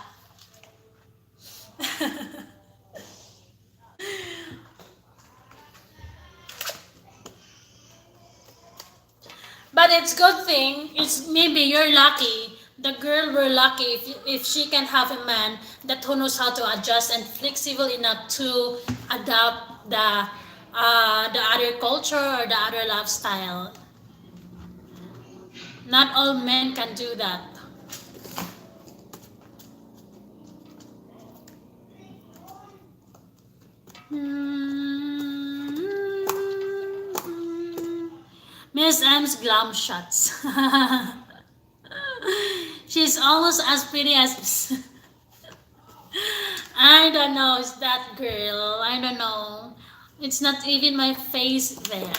[SPEAKER 1] But it's good thing. It's maybe you're lucky. The girl were lucky if she can have a man that who knows how to adjust and flexible enough to adapt the other culture or the other lifestyle. Not all men can do that. Miss M's glam shots. She's almost as pretty as I don't know, it's that girl. I don't know. It's not even my face there.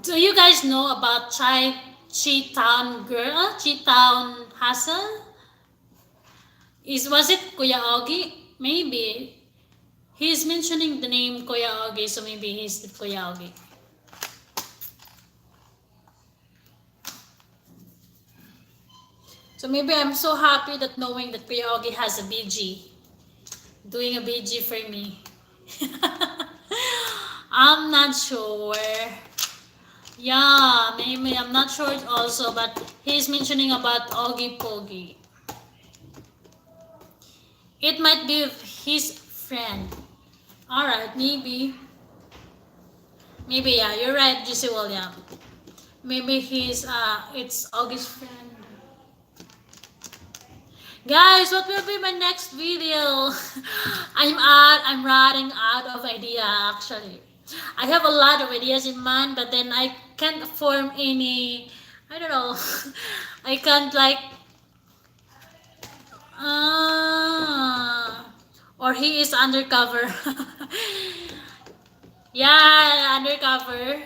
[SPEAKER 1] Do you guys know about Chi-Town girl? Chi-Town Hassel? Was it Kuya Ogi? Maybe. He's mentioning the name Kuya Ogi, so maybe he's the Kuya Ogi. So maybe I'm so happy that knowing that Kuya Ogi has a BG. Doing a BG for me. I'm not sure. Yeah, maybe I'm not sure also, but he's mentioning about Ogi Pogi. It might be his friend. Alright, maybe yeah, you're right, GC William. Maybe it's August friend. Guys, what will be my next video? I'm running out of idea actually. I have a lot of ideas in mind, but then I can't form any. I don't know. I can't like. Or he is undercover. Yeah, undercover.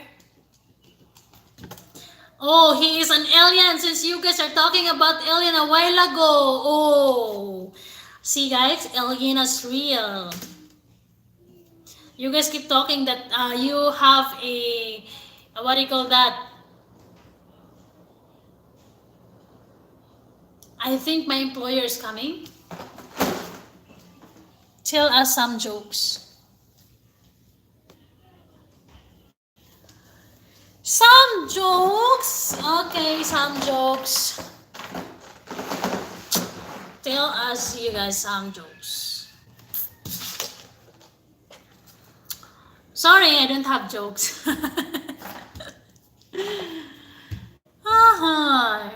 [SPEAKER 1] Oh, he is an alien since you guys are talking about alien a while ago. Oh, see guys, alien is real. You guys keep talking that you have a what do you call that? I think my employer is coming. Tell us some jokes. Some jokes. Okay, some jokes. Tell us, you guys, some jokes. Sorry, I don't have jokes. Uh-huh.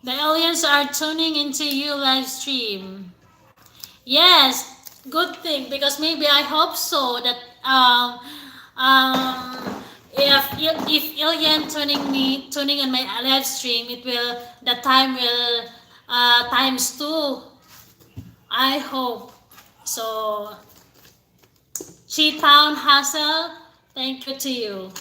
[SPEAKER 1] The aliens are tuning into you live stream. Yes, good thing because maybe I hope so that if alien tuning in my live stream, it will the time will times two. I hope so. Chi Town Hustle, thank you to you.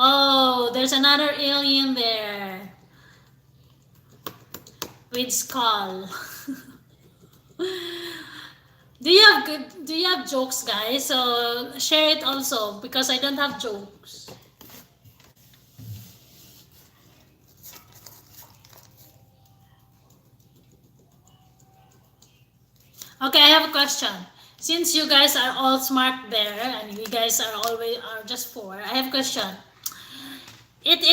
[SPEAKER 1] Oh, there's another alien there with skull. Do you have jokes, guys? So share it also because I don't have jokes. Okay, I have a question. Since you guys are all smart there and you guys are just four, I have a question. It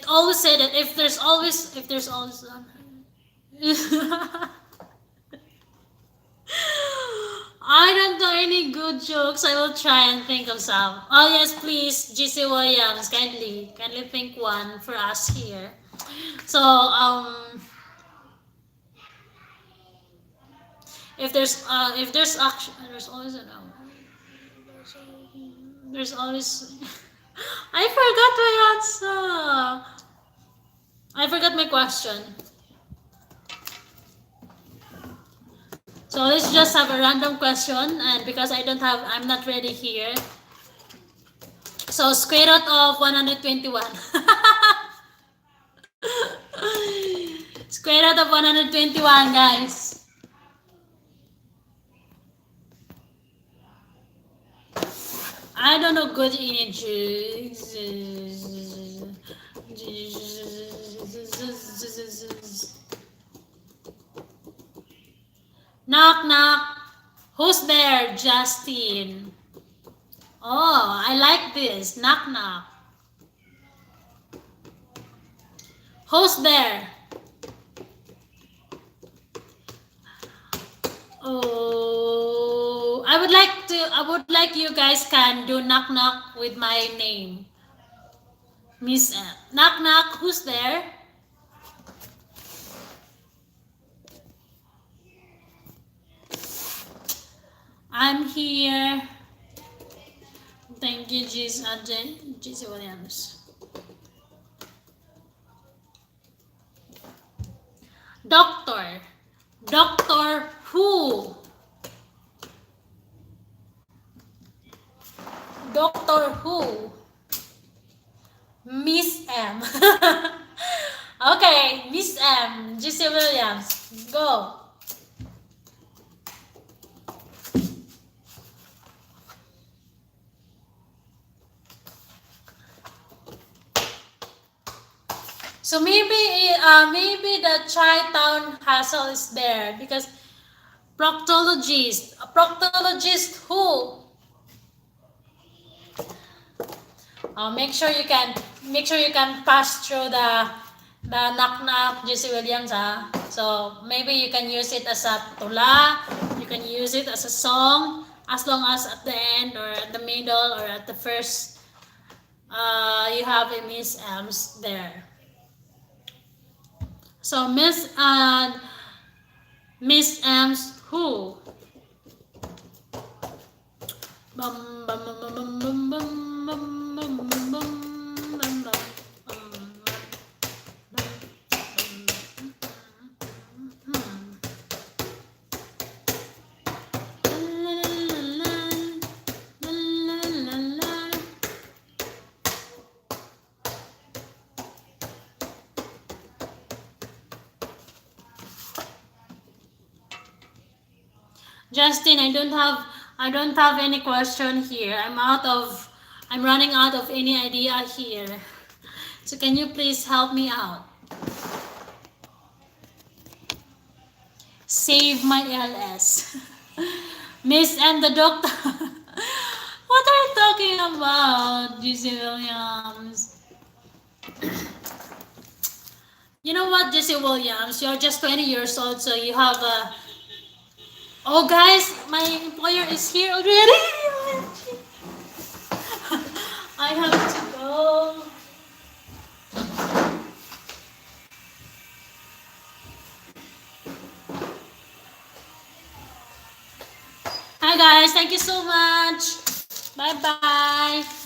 [SPEAKER 1] always say that if there's always I don't know any good jokes. I will try and think of some. Oh yes, please, GC Williams, kindly think one for us here. So if there's action, there's always an there's always I forgot my answer. I forgot my question. So let's just have a random question, and because I'm not ready here. So square root of 121. Square root of 121, guys. I don't know good images. Knock knock. Who's there? Justin. Oh, I like this. Knock knock. Who's there? Oh, I would like you guys can do knock knock with my name. Miss M. Knock knock, who's there? I'm here. Thank you, GC Williams. Doctor. Doctor who? Doctor who? Miss M. Okay, Miss M. GC Williams. Go. So maybe the Chi-Town Hassle is there because proctologist who? Make sure you can pass through the knock knock, Jesse Williams. So maybe you can use it as a tula. You can use it as a song, as long as at the end or at the middle or at the first, you have a Miss Ems there. So Miss Ems who? Bum, bum, bum, bum, bum, bum, bum, bum, bum, bum, bum, bum, Justin, I don't have any question here. I'm running out of any idea here. So can you please help me out? Save my LS. Miss and the doctor. What are you talking about, Jesse Williams? You know what, Jesse Williams? You're just 20 years old, so you have a... Oh, guys, my employer is here already. I have to go. Hi, guys. Thank you so much. Bye-bye.